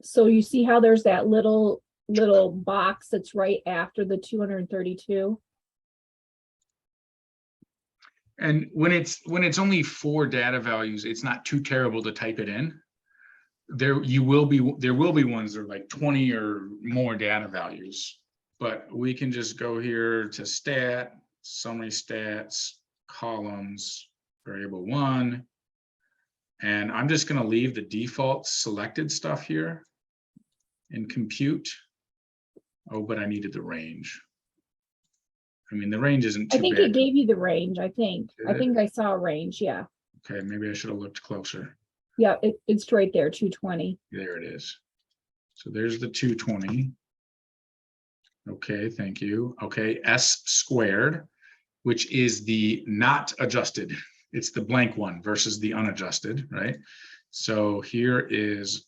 So you see how there's that little box that's right after the 232? And when it's only 4 data values, it's not too terrible to type it in. There will be ones that are like 20 or more data values, but we can just go here to stat, summary stats, columns, variable 1. And I'm just going to leave the default selected stuff here and compute. Oh, but I needed the range. I mean, the range isn't too I think bad. it gave you the range, I think. Did I it? think I saw a range, yeah. Okay, maybe I should have looked closer. Yeah, it's right there, 220. There it is. So there's the 220. Okay, thank you. Okay, S squared, which is the not adjusted. It's the blank one versus the unadjusted, right? So here is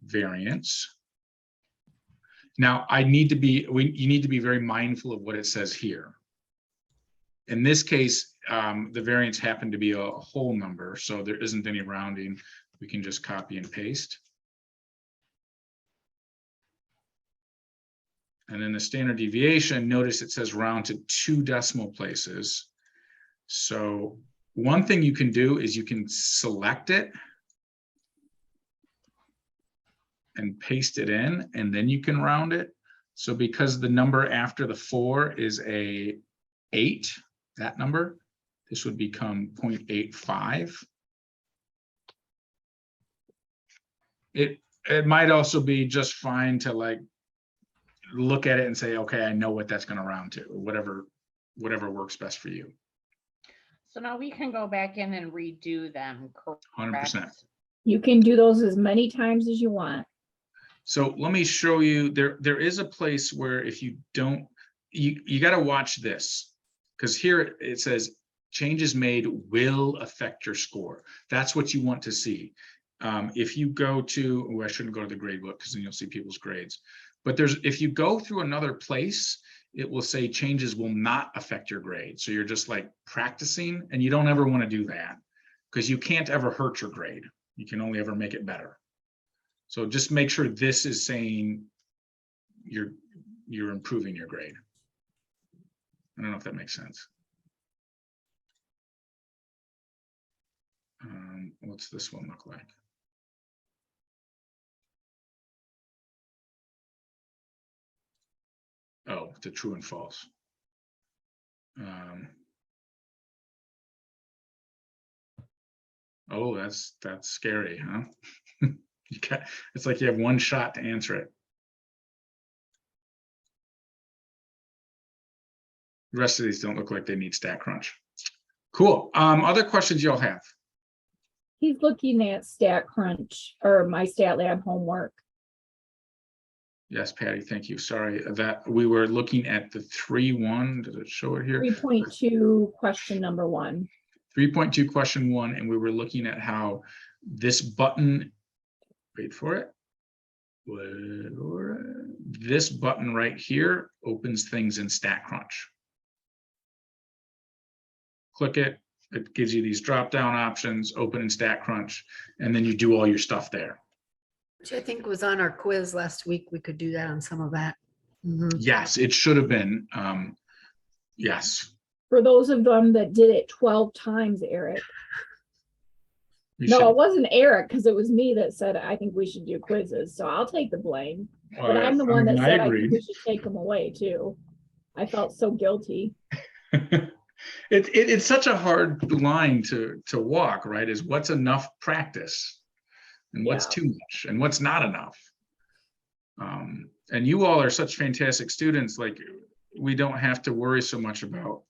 variance. Now you need to be very mindful of what it says here. In this case, the variance happened to be a whole number, so there isn't any rounding. We can just copy and paste. And then the standard deviation, notice it says round to 2 decimal places. So one thing you can do is you can select it and paste it in, and then you can round it. So because the number after the 4 is a 8, that number, this would become 0.85. It might also be just fine to like look at it and say, okay, I know what that's going to round to, or whatever works best for you. So now we can go back in and redo them, correct? 100%. You can do those as many times as you want. So let me show you, there is a place where if you don't, you got to watch this, because here it says changes made will affect your score. That's what you want to see. If you go to, oh, I shouldn't go to the grade book because then you'll see people's grades. But if you go through another place, it will say changes will not affect your grade. So you're just like practicing, and you don't ever want to do that because you can't ever hurt your grade. You can only ever make it better. So just make sure this is saying you're improving your grade. I don't know if that makes sense. What's this one look like? Oh, the true and false. Oh, that's scary, huh? It's like you have one shot to answer it. The rest of these don't look like they need StatCrunch. Cool. Other questions y'all have? He's looking at StatCrunch or my StatLab homework. Yes, Patty, thank you. Sorry that we were looking at the 3.1. Does it show it here? 3.2 question number 1. 3.2 question 1, and we were looking at how this button, wait for it. This button right here opens things in StatCrunch. Click it, it gives you these drop-down options, open in StatCrunch, and then you do all your stuff there. Which I think was on our quiz last week. We could do that on some of that. Mm-hmm. Yes, it should have been. Yes. For those of them that did it 12 times, Eric. No, it wasn't Eric, because it was me that said I think we should do quizzes. So I'll take the blame. But I'm the one that said I think we should take them away too. I felt so guilty. It's such a hard line to walk, right? Is what's enough practice and what's too much and what's not enough. And you all are such fantastic students. Like, we don't have to worry so much about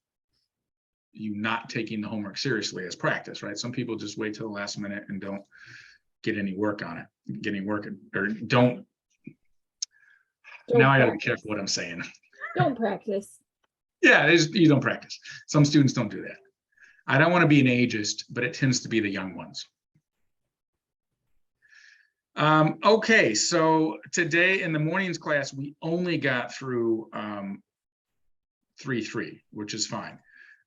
you not taking the homework seriously as practice, right? Some people just wait till the last minute and don't get any work on it, or don't now practice. I gotta be careful what I'm saying. Don't practice. Yeah, you don't practice. Some students don't do that. I don't want to be an ageist, but it tends to be the young ones. Okay, so today in the morning's class, we only got through 3.3, which is fine.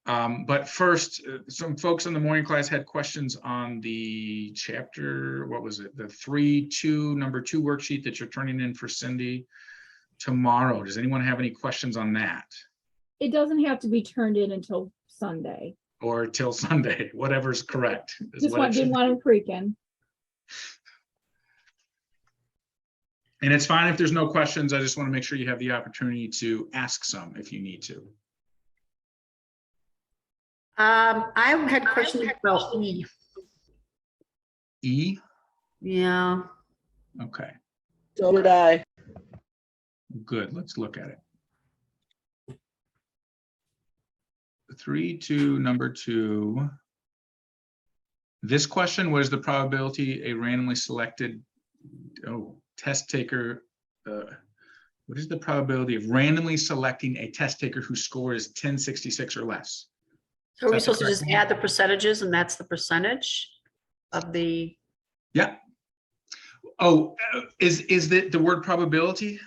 But first, some folks in the morning class had questions on the chapter, what was it? The 3-2, number 2 worksheet that you're turning in for Cindy tomorrow. Does anyone have any questions on that? It doesn't have to be turned in until Sunday. Or till Sunday, whatever's correct. Didn't want them freaking. And it's fine if there's no questions. I just want to make sure you have the opportunity to ask some if you need to. I had questions about E. E? Yeah. Okay, So did I. good. Let's look at it. 3-2, number 2. This question was the probability a randomly selected test taker. What is the probability of randomly selecting a test taker whose score is 1066 or less? So are we That's the supposed to just correct one. add the percentages and that's the percentage of the, Yeah. Oh, is the word probability?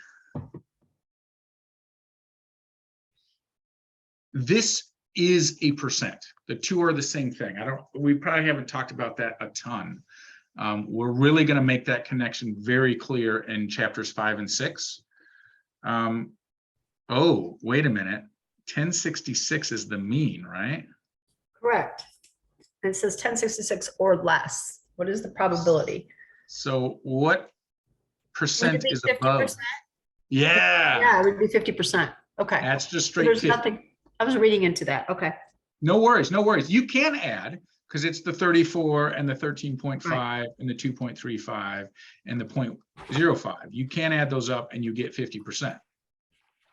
This is a percent. The two are the same thing. We probably haven't talked about that a ton. We're really going to make that connection very clear in chapters 5 and 6. Oh, wait a minute. 1066 is the mean, right? correct. And it says 1066 or less. What is the probability? So what percent Would it be is 50%? above? Yeah, Yeah, it would be 50%. Okay. that's just So straight there's 50. nothing, I was reading into that. Okay. No worries, no worries. You can add, because it's the 34 and the 13.5 and the 2.35 and the 0.05. You can add those up and you get 50%.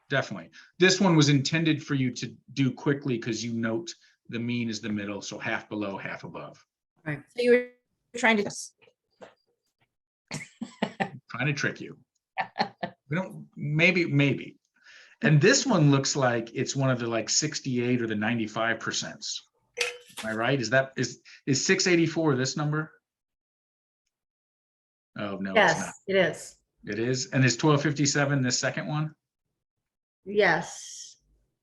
Definitely. This one was intended for you to do quickly because you note the mean is the middle, so half below, half above. Right. So you were trying to, Trying to trick you. We don't, maybe. And this one looks like it's one of the like 68 or the 95%. Am I right? Is 684 this number? Oh, no, it's not. Yes, it is. It is. And is 1257 this second one? Yes.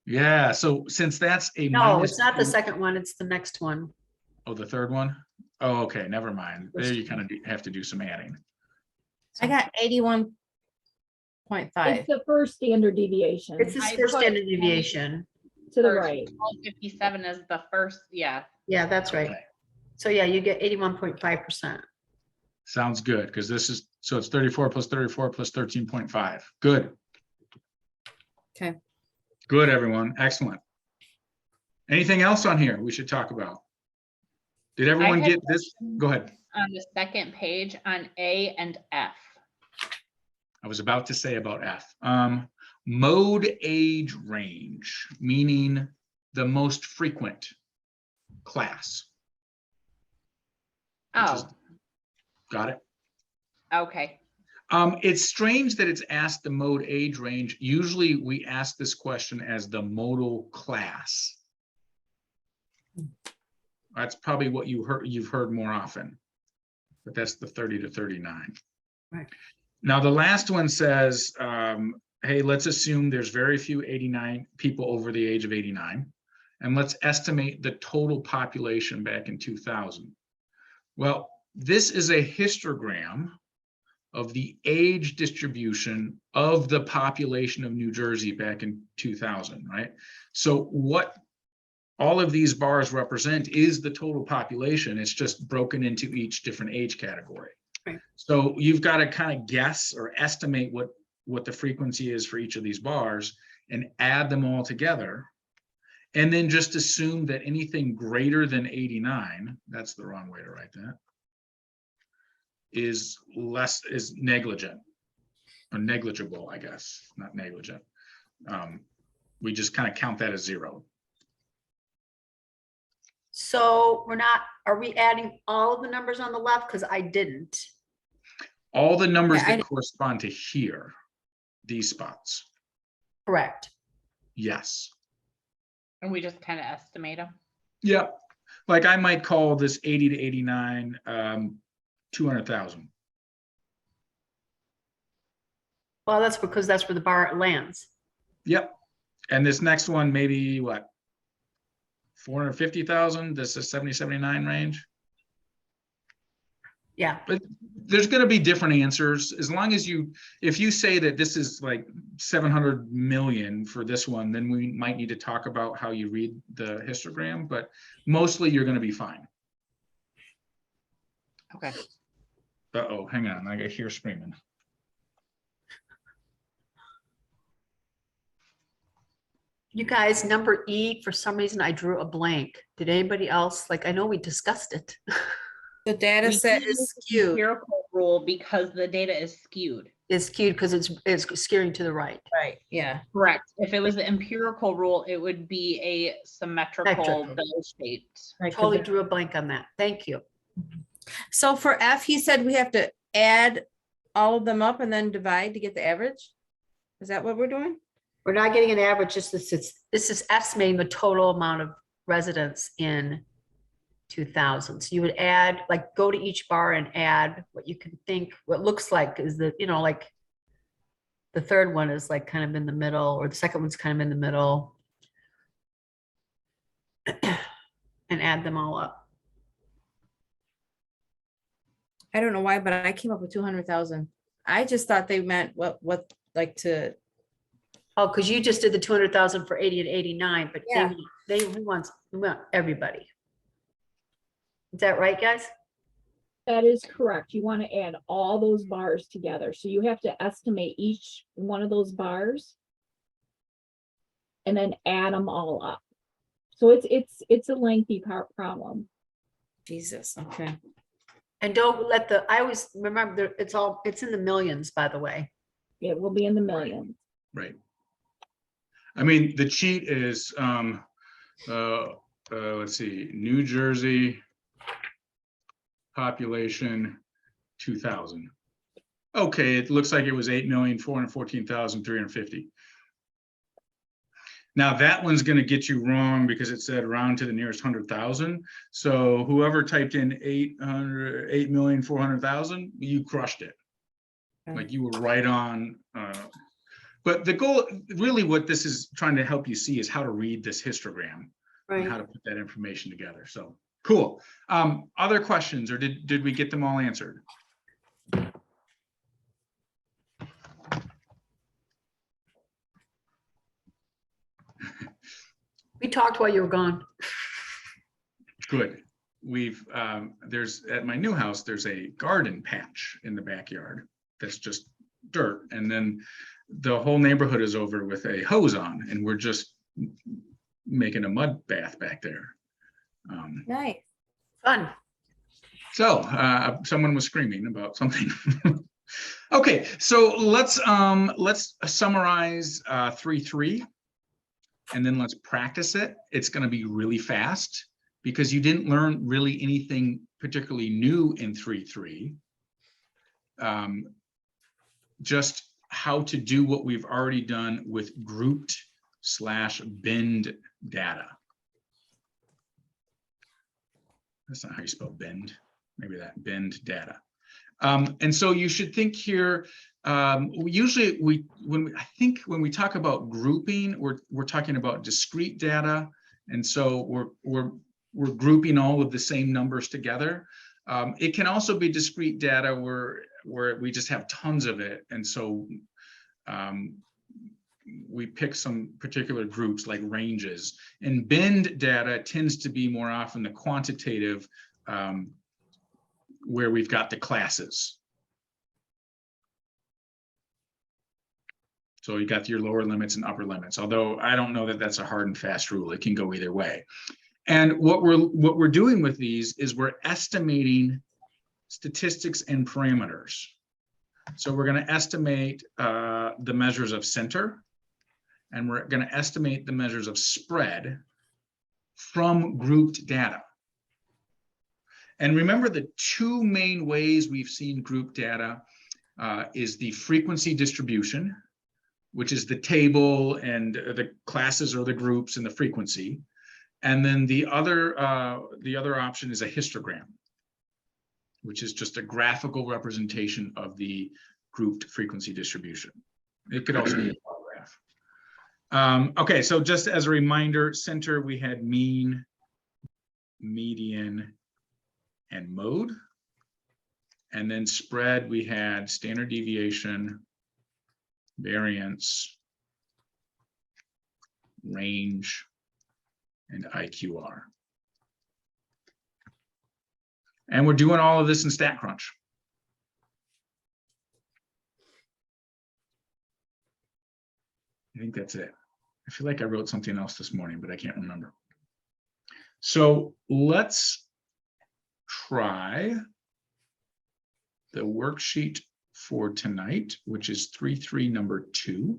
Yeah. So since that's a No, it's not the -2 second one. It's the next one. Oh, the third one? Oh, okay. Never mind. There you kind of have to do some adding. I got 81.5. It's the first standard deviation It's this I first put- standard deviation. to the First. right. 57 is the first, yeah. Yeah, that's right. Okay. So yeah, you get 81.5%. Sounds good, because this is, so it's 34 plus 34 plus 13.5. Good. Okay. Good, everyone. Excellent. Anything else on here we should talk about? Did everyone had get this? Go ahead. On the second page on A and F. I was about to say about F. Mode age range, meaning the most frequent class. Which is- Oh, Got it? okay. It's strange that it's asked the mode age range. Usually we ask this question as the modal class. That's probably what you've heard more often, but that's the 30 to 39. Right. Now, the last one says, hey, let's assume there's very few 89 people over the age of 89, and let's estimate the total population back in 2000. Well, this is a histogram of the age distribution of the population of New Jersey back in 2000, right? So what all of these bars represent is the total population. It's just broken into each different age category. Right. So you've got to kind of guess or estimate what the frequency is for each of these bars and add them all together. And then just assume that anything greater than 89, that's the wrong way to write that, is negligent or negligible, I guess, not negligent. We just kind of count that as 0. So are we adding all of the numbers on the left? Because I didn't. All the numbers Yeah, that correspond to here, these spots. Correct. Yes. And we just kind of estimate them. Yep. Like I might call this 80 to 89, 200,000. Well, that's because that's where the bar lands. Yep. And this next one, maybe what? 450,000, this is 70, 79 range. Yeah, But there's going to be different answers as long as if you say that this is like 700 million for this one, then we might need to talk about how you read the histogram, but mostly you're going to be fine. Okay. Uh-oh, hang on, I hear screaming. you guys, number E, for some reason I drew a blank. Did anybody else, like, I know we discussed it. The data We set use is the skewed. empirical rule because the data is skewed. It's skewed because it's skewing to the right. Right, yeah. Correct. If it was the empirical rule, it would be a symmetrical Symmetrical. bell shaped. Right, 'cause Totally it- drew a blank on that. Thank you. So for F, he said we have to add all of them up and then divide to get the average? Is that what we're doing? We're not getting an average, just this is estimating the total amount of residents in 2000. So you would add, like, go to each bar and add what you can think, what looks like is the, you know, like the third one is like kind of in the middle, or the second one's kind of in the middle. And add them all up. I don't know why, but I came up with 200,000. I just thought they meant what like to, Oh, because you just did the 200,000 for 80 and 89, but Yeah. we want everybody. Is that right, guys? That is correct. You want to add all those bars together. So you have to estimate each one of those bars and then add them all up. So it's a lengthy problem. Jesus, okay. And don't let I always remember, it's in the millions, by the way. It will be in the millions. Right. I mean, the cheat is, let's see, New Jersey population 2000. Okay, it looks like it was 8,414,350. Now that one's going to get you wrong because it said round to the nearest 100,000. So whoever typed in 8,400,000, you crushed it. Like you were right on. But the goal, really what this is trying to help you see is how to read this histogram and how to put that information together. So cool. Other questions, or did we get them all answered? We talked while you were gone. Good. There's at my new house, there's a garden patch in the backyard that's just dirt. And then the whole neighborhood is over with a hose on, and we're just making a mud bath back there. Nice. Fun. So someone was screaming about something. Okay, so let's summarize 3.3, and then let's practice it. It's going to be really fast because you didn't learn really anything particularly new in 3.3. Just how to do what we've already done with grouped/binned data. That's not how you spell binned. Maybe that binned data. And so you should think here. Usually, when we talk about grouping, we're talking about discrete data, and so we're grouping all of the same numbers together. It can also be discrete data where we just have tons of it, and so we pick some particular groups like ranges. And binned data tends to be more often the quantitative, where we've got the classes. So you got your lower limits and upper limits, although I don't know that that's a hard and fast rule. It can go either way. And what we're doing with these is we're estimating statistics and parameters. So we're going to estimate the measures of center, and we're going to estimate the measures of spread from grouped data. And remember, the two main ways we've seen group data is the frequency distribution, which is the table and the classes or the groups and the frequency. And then the other option is a histogram, which is just a graphical representation of the grouped frequency distribution. It could also be a bar graph. Okay, so just as a reminder, center, we had mean, median, and mode. And then spread, we had standard deviation, variance, range, and IQR. And we're doing all of this in StatCrunch. I think that's it. I feel like I wrote something else this morning, but I can't remember. So let's try the worksheet for tonight, which is 3.3 number 2.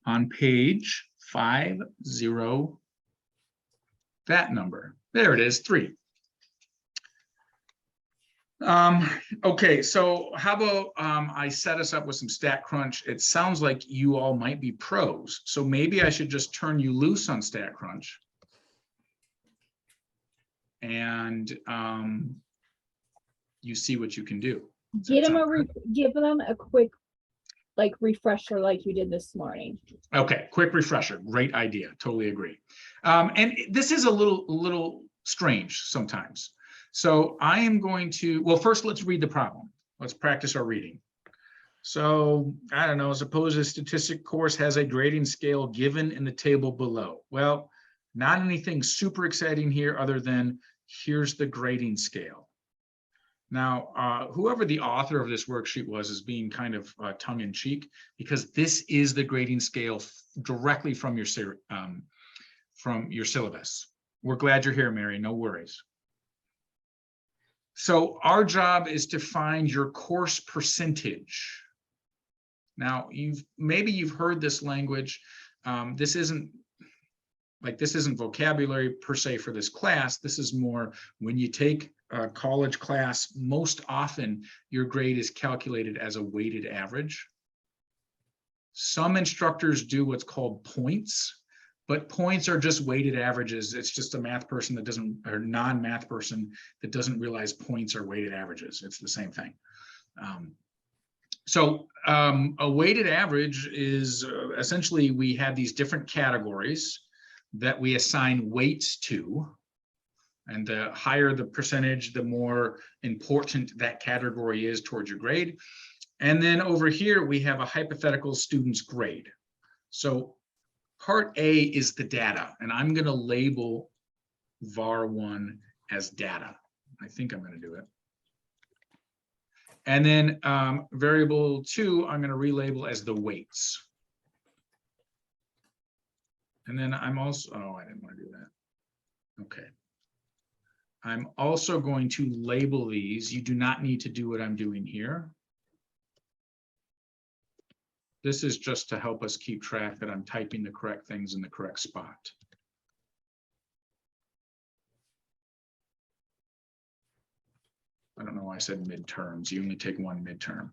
On page 50, that number. There it is, 3. Okay, so how about I set us up with some StatCrunch? It sounds like you all might be pros, so maybe I should just turn you loose on StatCrunch. And you see what you can do. Does that Give them sound good? give them a quick like refresher like you did this morning. Okay, quick refresher. Great idea. Totally agree. And this is a little strange sometimes. So I am going to, well, first let's read the problem. Let's practice our reading. So I don't know, suppose a statistic course has a grading scale given in the table below. Well, not anything super exciting here other than here's the grading scale. Now, whoever the author of this worksheet was is being kind of tongue-in-cheek, because this is the grading scale directly from your syllabus. We're glad you're here, Mary, no worries. So our job is to find your course percentage. Now, maybe you've heard this language. This isn't vocabulary per se for this class. This is more when you take a college class, most often your grade is calculated as a weighted average. Some instructors do what's called points, but points are just weighted averages. It's just a math person that doesn't, or non-math person that doesn't realize points are weighted averages. It's the same thing. So a weighted average is essentially we have these different categories that we assign weights to. And the higher the percentage, the more important that category is towards your grade. And then over here, we have a hypothetical student's grade. So part A is the data, and I'm going to label var1 as data. I think I'm going to do it. And then variable 2, I'm going to relabel as the weights. And then I'm also, oh, I didn't want to do that. Okay. I'm also going to label these. You do not need to do what I'm doing here. This is just to help us keep track that I'm typing the correct things in the correct spot. I don't know why I said midterms. You only take one midterm.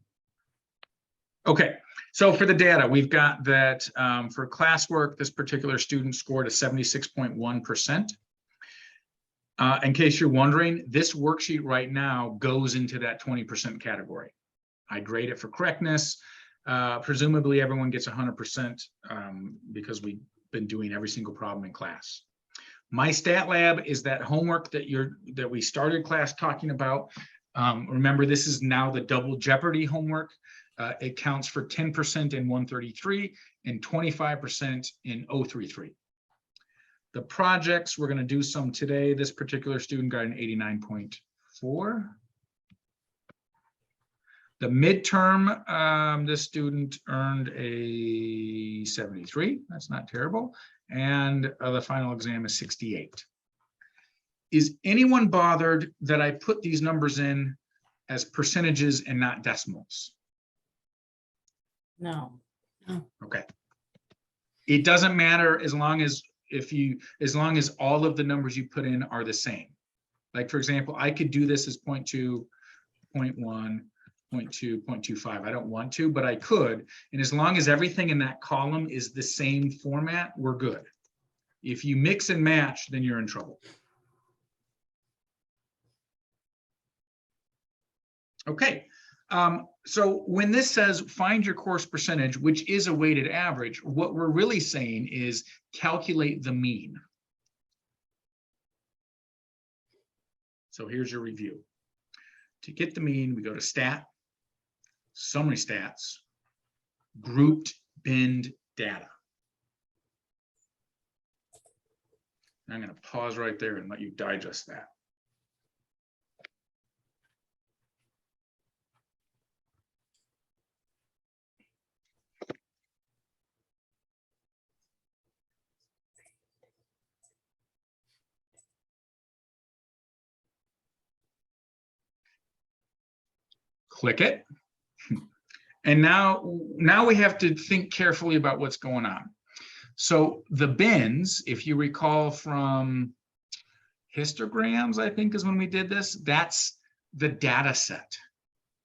Okay, so for the data, we've got that for classwork, this particular student scored a 76.1%. In case you're wondering, this worksheet right now goes into that 20% category. I grade it for correctness. Presumably everyone gets 100% because we've been doing every single problem in class. My stat lab is that homework that we started class talking about. Remember, this is now the double jeopardy homework. It counts for 10% in 133 and 25% in 033. The projects, we're going to do some today. This particular student got an 89.4. The midterm, this student earned a 73. That's not terrible. And the final exam is 68. Is anyone bothered that I put these numbers in as percentages and not decimals? No. Okay. It doesn't matter as long as all of the numbers you put in are the same. Like for example, I could do this as 0.2, 0.1, 0.2, 0.25. I don't want to, but I could. And as long as everything in that column is the same format, we're good. If you mix and match, then you're in trouble. Okay. So when this says find your course percentage, which is a weighted average, what we're really saying is calculate the mean. So here's your review. To get the mean, we go to stat, summary stats, grouped binned data. I'm going to pause right there and let you digest that. Click it. And now we have to think carefully about what's going on. So the bins, if you recall from histograms, I think is when we did this, that's the data set,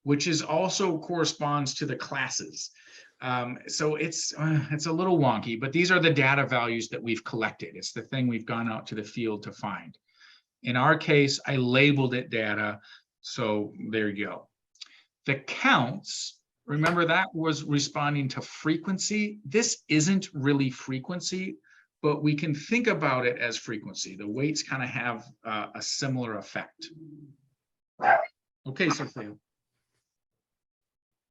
which is also corresponds to the classes. So it's a little wonky, but these are the data values that we've collected. It's the thing we've gone out to the field to find. In our case, I labeled it data. So there you go. The counts, remember that was responding to frequency. This isn't really frequency, but we can think about it as frequency. The weights kind of have a similar effect. Okay, Sophia.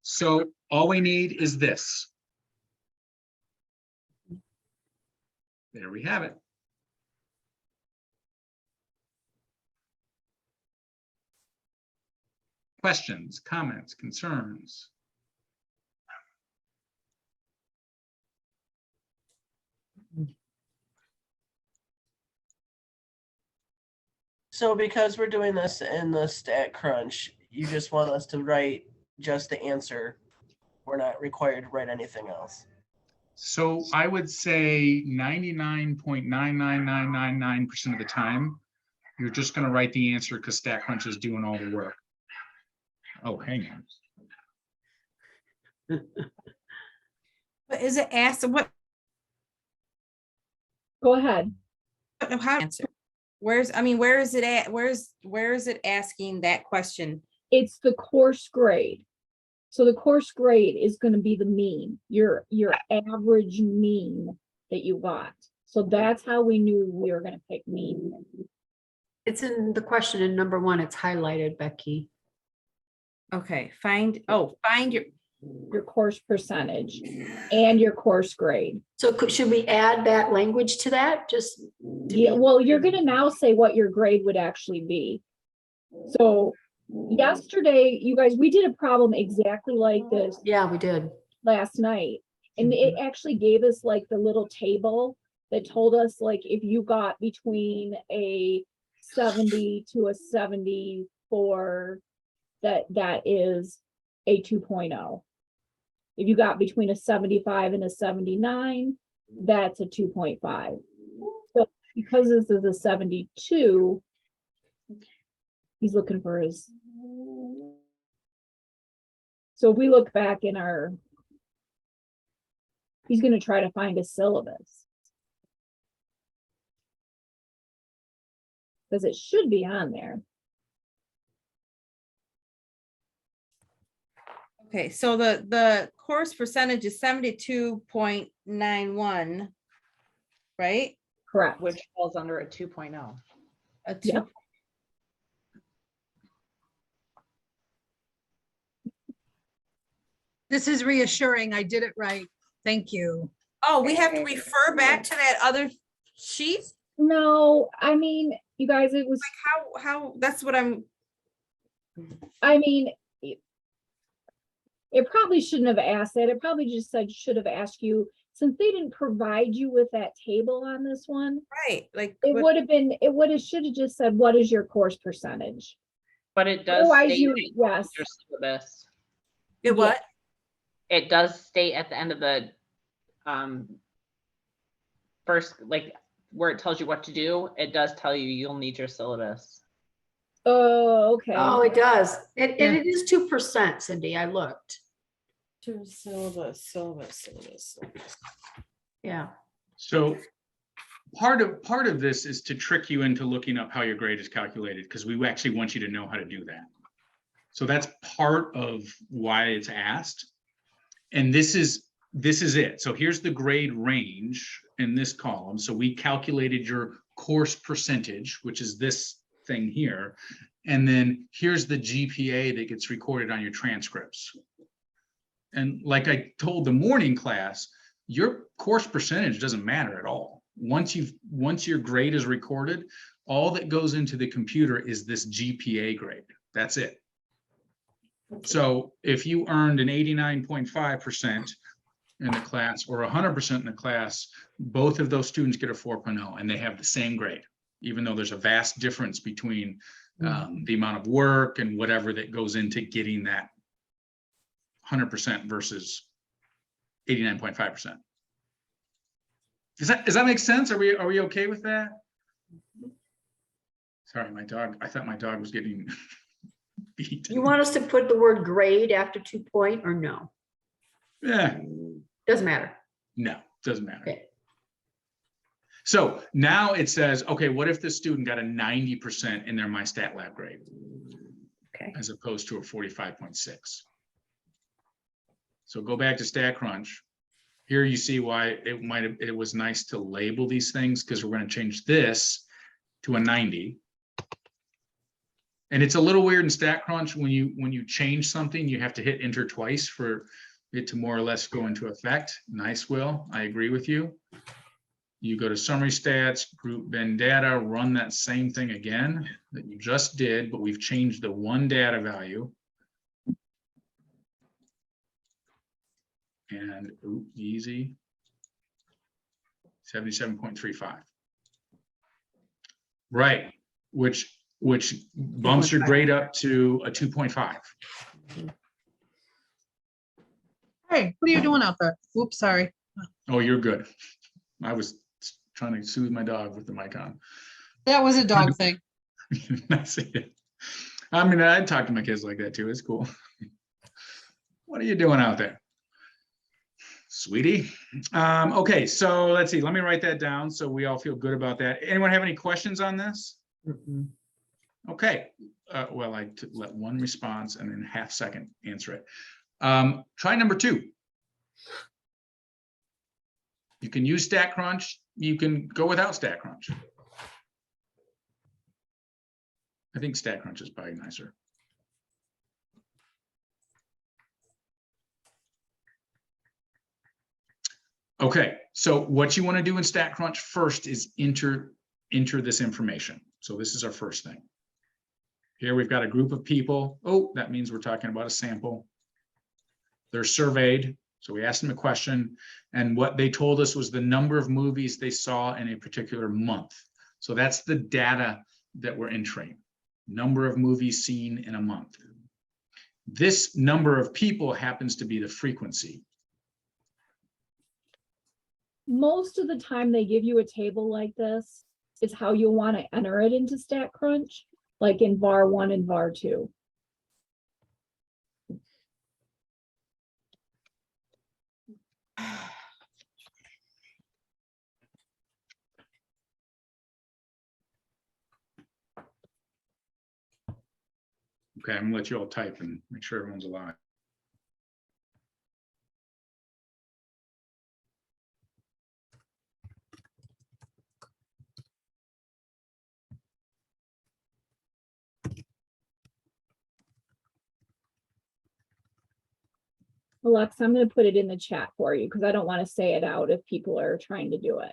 So all we need is this. There we have it. Questions, comments, concerns? So because we're doing this in the stat crunch, you just want us to write just the answer. We're not required to write anything else. So I would say 99.99999% of the time, you're just going to write the answer because StatCrunch is doing all the work. Oh, hang on. But is it asked what? Go ahead. How answer? Where is it at? Where is it asking that question? It's the course grade. So the course grade is going to be the mean, your average mean that you got. So that's how we knew we were going to pick mean. It's in the question in number 1. It's highlighted, Becky. Okay, find your course percentage and your course grade. So should we add that language to that? Just Yeah, well, you're going to now say what your grade would actually be. So yesterday, you guys, we did a problem exactly like this yeah, we did. last night. And it actually gave us like the little table that told us like if you got between a 70 to a 74, that is a 2.0. If you got between a 75 and a 79, that's a 2.5. So because this is a 72, he's looking for his. So if we look back in our, he's going to try to find a syllabus. Because it should be on there. okay. So the course percentage is 72.91, right? Correct. Which falls under a 2.0. A Yeah. two. This is reassuring. I did it right. Thank you. Oh, we have to refer back to that other sheet? No, I mean, you guys, it was, How, that's what I'm, I mean, it probably shouldn't have asked that. It probably just said, should have asked you, since they didn't provide you with that table on this one, right, like. it would have been, should have just said, what is your course percentage? But it does Otherwise, state you, that yes, your syllabus. It what? It does state at the end of the first, like where it tells you what to do, it does tell you you'll need your syllabus. oh, okay. Oh, it does. It is 2%, Cindy. I looked. To syllabus. Yeah. So part of this is to trick you into looking up how your grade is calculated, because we actually want you to know how to do that. So that's part of why it's asked. And this is it. So here's the grade range in this column. So we calculated your course percentage, which is this thing here. And then here's the GPA that gets recorded on your transcripts. And like I told the morning class, your course percentage doesn't matter at all. Once your grade is recorded, all that goes into the computer is this GPA grade. That's it. So if you earned an 89.5% in the class or 100% in the class, both of those students get a 4.0 and they have the same grade, even though there's a vast difference between the amount of work and whatever that goes into getting that 100% versus 89.5%. Does that make sense? Are we okay with that? Sorry, my dog, I thought my dog was getting beat. You want us to put the word grade after 2 point or no? Yeah, Doesn't matter. no, doesn't matter. Okay. So now it says, okay, what if the student got a 90% in their MyStatLab grade? Okay. As opposed to a 45.6. So go back to StatCrunch. Here you see why it was nice to label these things, because we're going to change this to a 90. And it's a little weird in StatCrunch when you change something, you have to hit enter twice for it to more or less go into effect. Nice, Will. I agree with you. You go to summary stats, group bin data, run that same thing again that you just did, but we've changed the one data value. And easy, 77.35. Right, which bumps your grade up to a 2.5. Hey, what are you doing out there? Oops, sorry. Oh, you're good. I was trying to soothe my dog with the mic on. That was a dog thing. I see it. I mean, I talk to my kids like that too. It's cool. What are you doing out there, sweetie? Okay, so let's see. Let me write that down so we all feel good about that. Anyone have any questions on this? Okay. Well, I let one response and then half second answer it. Try number 2. You can use StatCrunch. You can go without StatCrunch. I think StatCrunch is probably nicer. Okay, so what you want to do in StatCrunch first is enter this information. So this is our first thing. Here we've got a group of people. Oh, that means we're talking about a sample. They're surveyed. So we asked them a question, and what they told us was the number of movies they saw in a particular month. So that's the data that we're entering. Number of movies seen in a month. This number of people happens to be the frequency. Most of the time they give you a table like this is how you'll want to enter it into StatCrunch, like in VAR 1 and VAR 2. Okay, I'm gonna let you all type and make sure everyone's alive. Alexa, I'm going to put it in the chat for you because I don't want to say it out if people are trying to do it.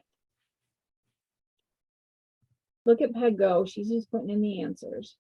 Look at Peg go. She's just putting in the answers.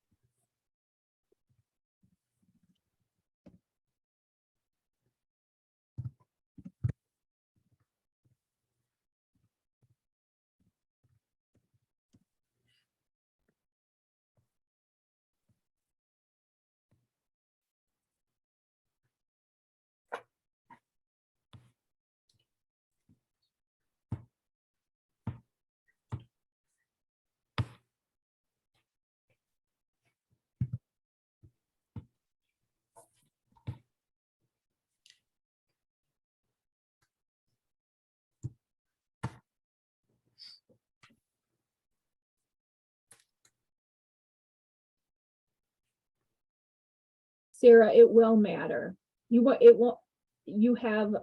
Sarah, it will matter. It won't. You have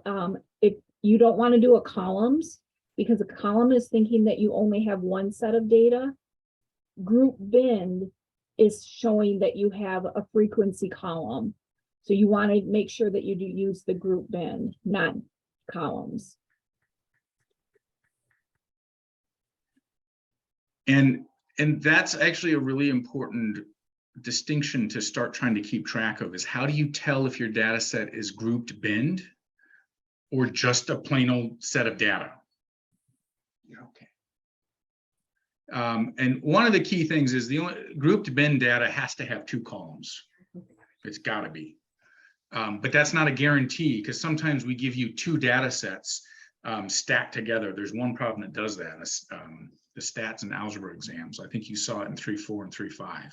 if you don't want to do a columns because a column is thinking that you only have one set of data. Group bin is showing that you have a frequency column. So you want to make sure that you do use the group bin, not columns. And that's actually a really important distinction to start trying to keep track of, is how do you tell if your data set is grouped binned or just a plain old set of data? Yeah, okay. And one of the key things is the only grouped bin data has to have 2 columns. It's got to be. But that's not a guarantee, because sometimes we give you 2 data sets stacked together. There's one problem that does that, the stats and algebra exams. I think you saw it in 3.4 and 3.5.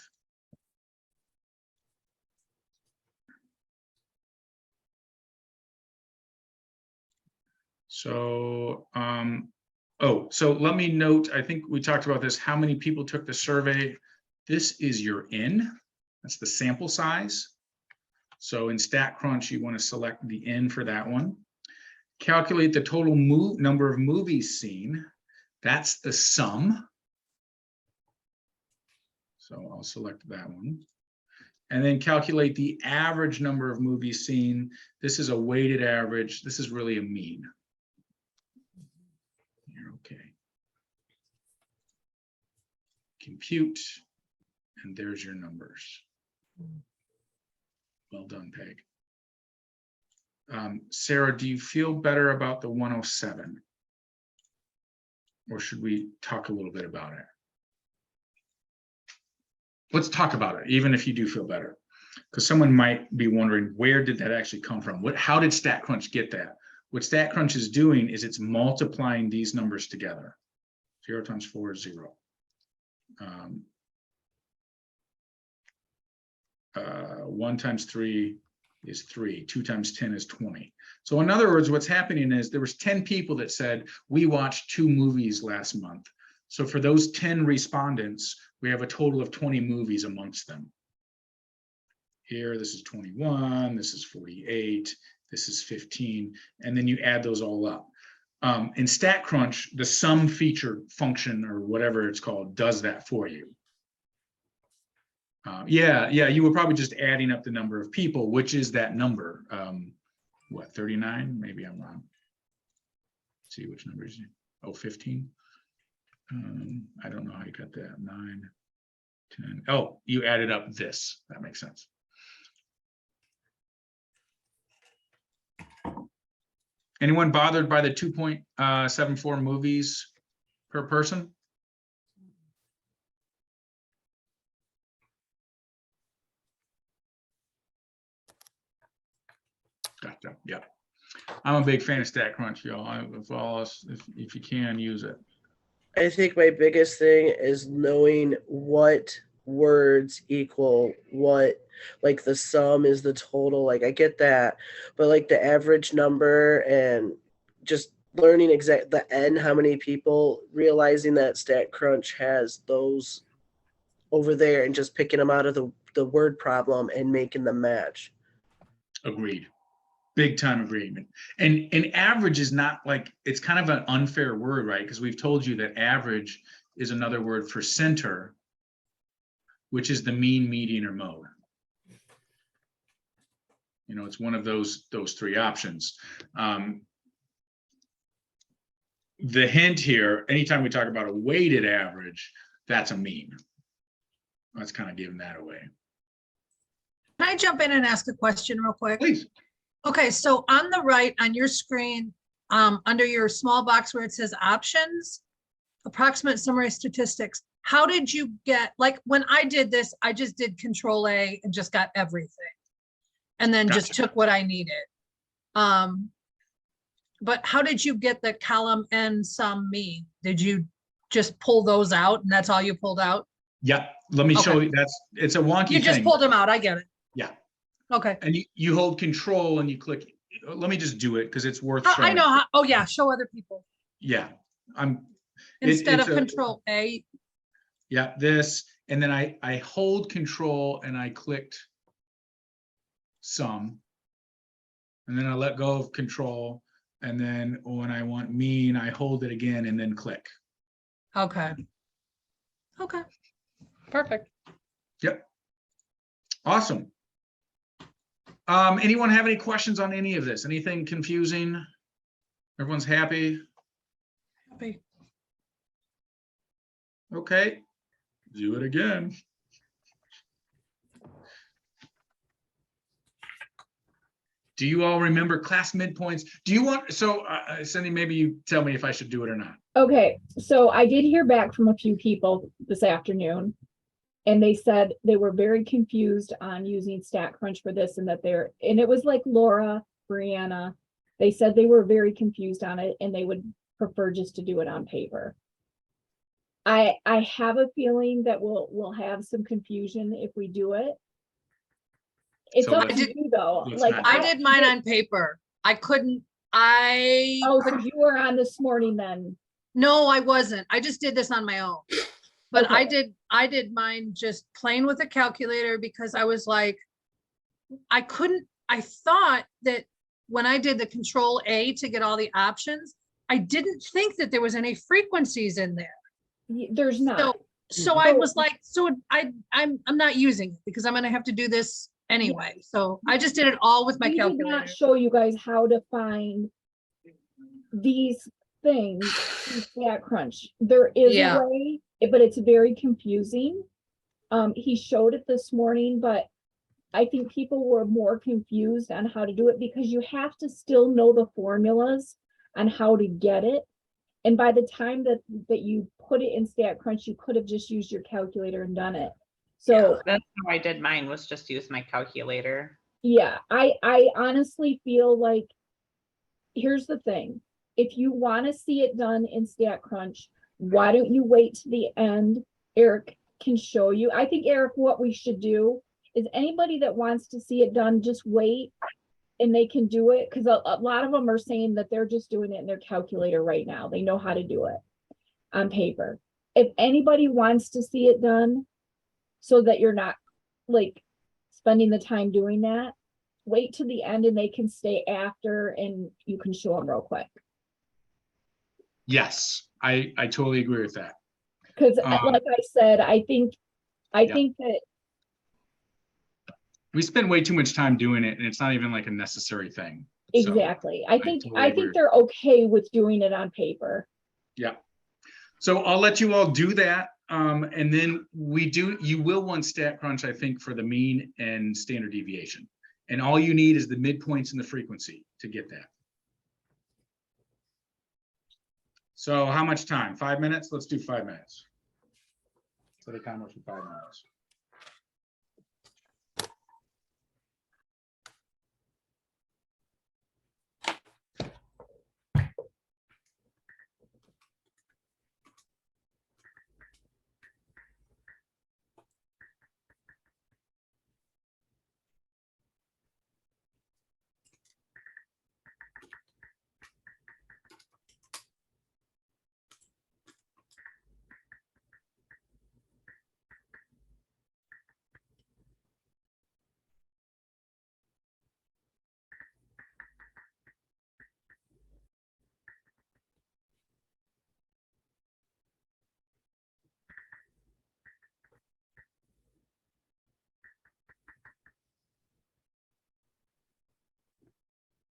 So, so let me note, I think we talked about this, how many people took the survey. This is your N, that's the sample size. So in StatCrunch, you want to select the N for that one. Calculate the total number of movies seen. That's the sum. So I'll select that one. And then calculate the average number of movies seen. This is a weighted average. This is really a mean. You're okay. Compute, and there's your numbers. Well done, Peg. Sarah, do you feel better about the 107? Or should we talk a little bit about it? Let's talk about it, even if you do feel better. Because someone might be wondering, where did that actually come from? How did StatCrunch get that? What StatCrunch is doing is it's multiplying these numbers together. 0 times 4 is 0. 1 times 3 is 3. 2 times 10 is 20. So in other words, what's happening is there was 10 people that said, we watched 2 movies last month. So for those 10 respondents, we have a total of 20 movies amongst them. Here, this is 21, this is 48, this is 15, and then you add those all up. In StatCrunch, the sum feature function, or whatever it's called, does that for you. Yeah, you were probably just adding up the number of people, which is that number. What, 39? Maybe I'm wrong. Let's see which number is it? Oh, 15. I don't know how you got that. 9, 10. Oh, you added up this. That makes sense. Anyone bothered by the 2.74 movies per person? Gotcha. Yeah, I'm a big fan of StatCrunch, y'all. If you can use it. I think my biggest thing is knowing what words equal what, like the sum is the total, like I get that, but like the average number and just learning exact the N, how many people, realizing that StatCrunch has those over there and just picking them out of the word problem and making them match. Agreed. Big time agreement. And average is not like, it's kind of an unfair word, right? Because we've told you that average is another word for center, which is the mean, median, or mode. You know, it's one of those 3 options. The hint here, anytime we talk about a weighted average, that's a mean. That's kind of giving that away. Can I jump in and ask a question real quick? Please. Okay, so on the right on your screen, under your small box where it says options, approximate summary statistics, how did you get, like when I did this, I just did Control A and just got everything. And then just Gotcha. took what I needed. But how did you get the column N sum mean? Did you just pull those out and that's all you pulled out? Yeah, let me show Okay. you. It's a wonky You just thing. pulled them out, I get it. Yeah. Okay. And you hold Control and you click. Let me just do it because it's worth showing. I know how, oh yeah, show other people. Yeah, Instead it's of Control A. Yeah, this, and then I hold Control and I clicked sum, and then I let go of Control, and then when I want mean, I hold it again and then click. Okay. Okay. Perfect. Yep. Awesome. Anyone have any questions on any of this? Anything confusing? Everyone's happy? Happy. Okay, do it again. Do you all remember class midpoints? Do you want, so Cindy, maybe you tell me if I should do it or not. Okay, so I did hear back from a few people this afternoon. And they said they were very confused on using StatCrunch for this and that and it was like Laura, Brianna. They said they were very confused on it and they would prefer just to do it on paper. I have a feeling that we'll have some confusion if we do it. It's So up let's- to you though. let's Like not- I did mine on paper. I couldn't, Oh, so you were on this morning then. no, I wasn't. I just did this on my own. But I Okay. did mine just plain with a calculator because I was like, I thought that when I did the Control A to get all the options, I didn't think that there was any frequencies in there. There's not. So I was like, I'm not using it because I'm gonna have to do this anyway. So I just did it all with my We did not calculator. show you guys how to find these things in StatCrunch. There is Yeah. a way, but it's very confusing. He showed it this morning, but I think people were more confused on how to do it because you have to still know the formulas on how to get it. And by the time that you put it in StatCrunch, you could have just used your calculator and done it. So That's how I did mine, was just use my calculator. yeah, I honestly feel like, here's the thing. If you want to see it done in StatCrunch, why don't you wait to the end? Eric can show you. I think, Eric, what we should do is anybody that wants to see it done, just wait and they can do it. Because a lot of them are saying that they're just doing it in their calculator right now. They know how to do it on paper. If anybody wants to see it done so that you're not like spending the time doing that, wait to the end and they can stay after and you can show them real quick. Yes, I totally agree with that. Because Um, like I said, I think Yeah. that We spend way too much time doing it and it's not even like a necessary thing. So, exactly. I totally think agree. they're okay with doing it on paper. Yeah. So I'll let you all do that. And then you will want StatCrunch, I think, for the mean and standard deviation. And all you need is the midpoints and the frequency to get that. So how much time? 5 minutes? Let's do 5 minutes. Set a timer for 5 minutes.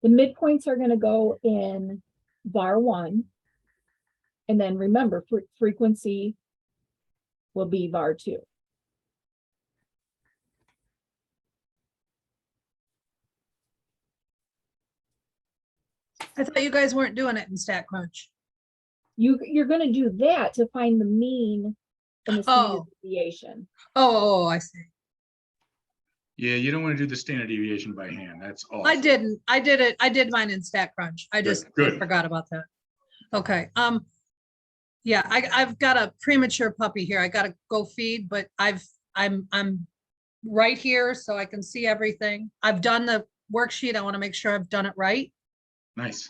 The midpoints are going to go in bar 1. And then remember, frequency will be bar 2. I thought you guys weren't doing it in StatCrunch. You're going to do that to find the mean and the standard Oh. deviation. Oh, I see. Yeah, you don't want to do the standard deviation by hand. That's all. I didn't. I did it. I did mine in StatCrunch. I just good. forgot about that. Okay. Yeah, I've got a premature puppy here. I gotta go feed, but I'm right here so I can see everything. I've done the worksheet. I want to make sure I've done it right. Nice.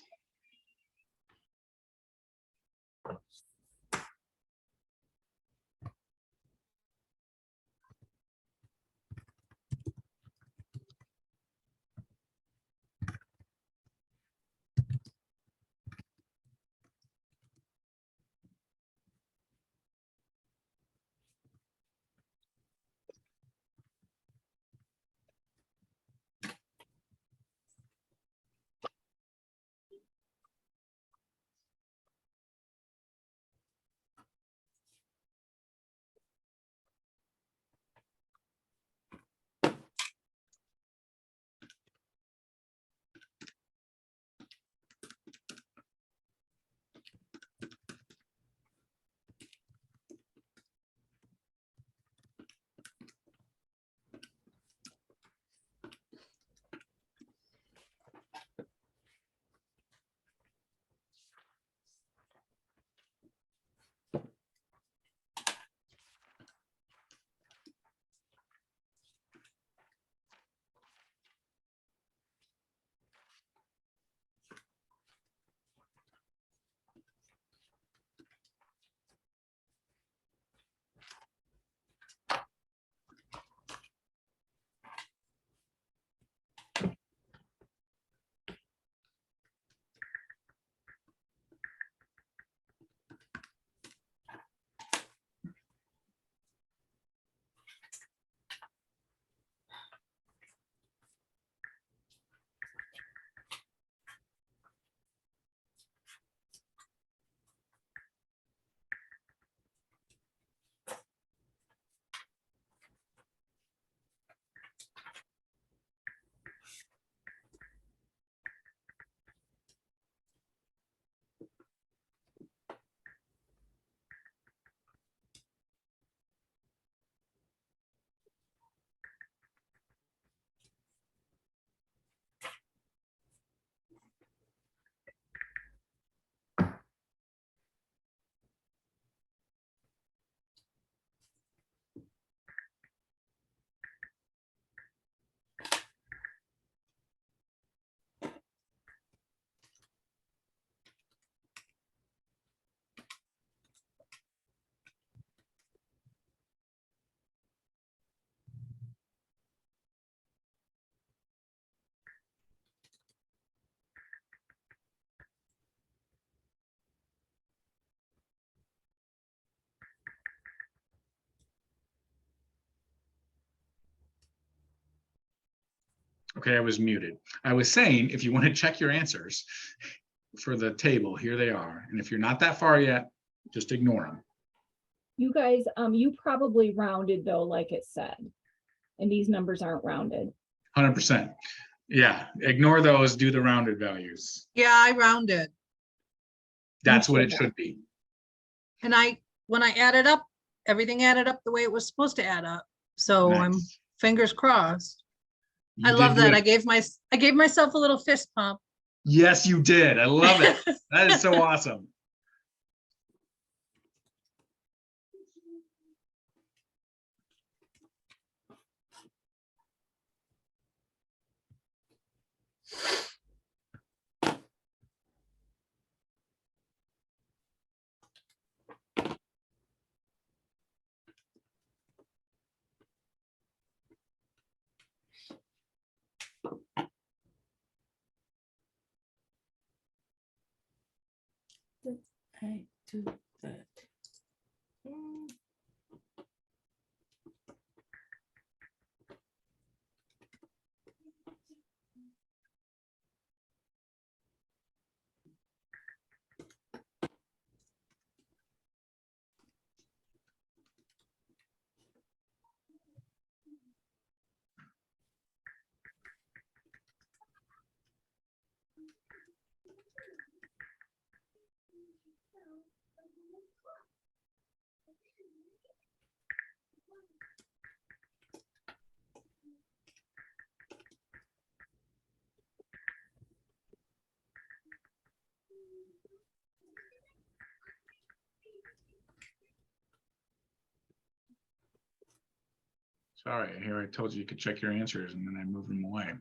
Okay, I was muted. I was saying, if you want to check your answers for the table, here they are. And if you're not that far yet, just ignore them. You guys, you probably rounded though, like it said. And these numbers aren't rounded. 100%. Yeah, ignore those, do the rounded values. Yeah, I rounded. That's what should it have. should be. And when I added up, everything added up the way it was supposed to add up. So I'm Nice. fingers crossed. You I did love that. good. I gave myself a little fist pump. Yes, you did. I love it. That is so awesome. I do that. Mm. Sorry, here I told you you could check your answers and then I moved them away.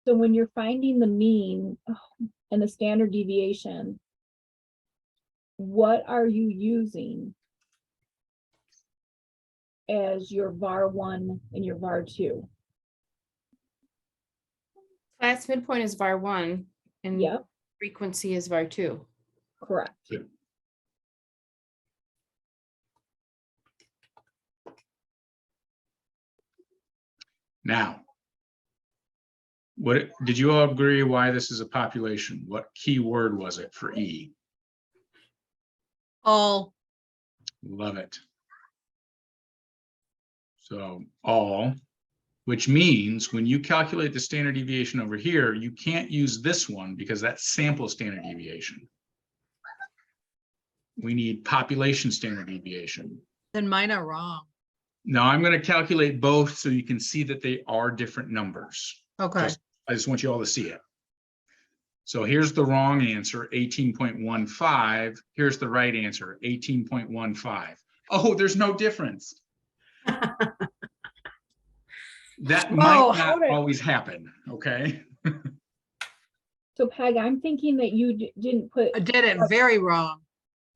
So when you're finding the mean and the standard deviation, what are you using as your var1 and your var2? Class midpoint is var1 and Yep, frequency is var2. correct. Now, what did you all agree why this is a population? What key word was it for E? All. Love it. So all, which means when you calculate the standard deviation over here, you can't use this one because that's sample standard deviation. We need population standard deviation. Then mine are wrong. Now I'm going to calculate both so you can see that they are different numbers. Okay. I just want you all to see it. So here's the wrong answer, 18.15. Here's the right answer, 18.15. Oh, there's no difference. That might Oh, not always happen, okay? So Peg, I'm thinking that you didn't put I did it very wrong.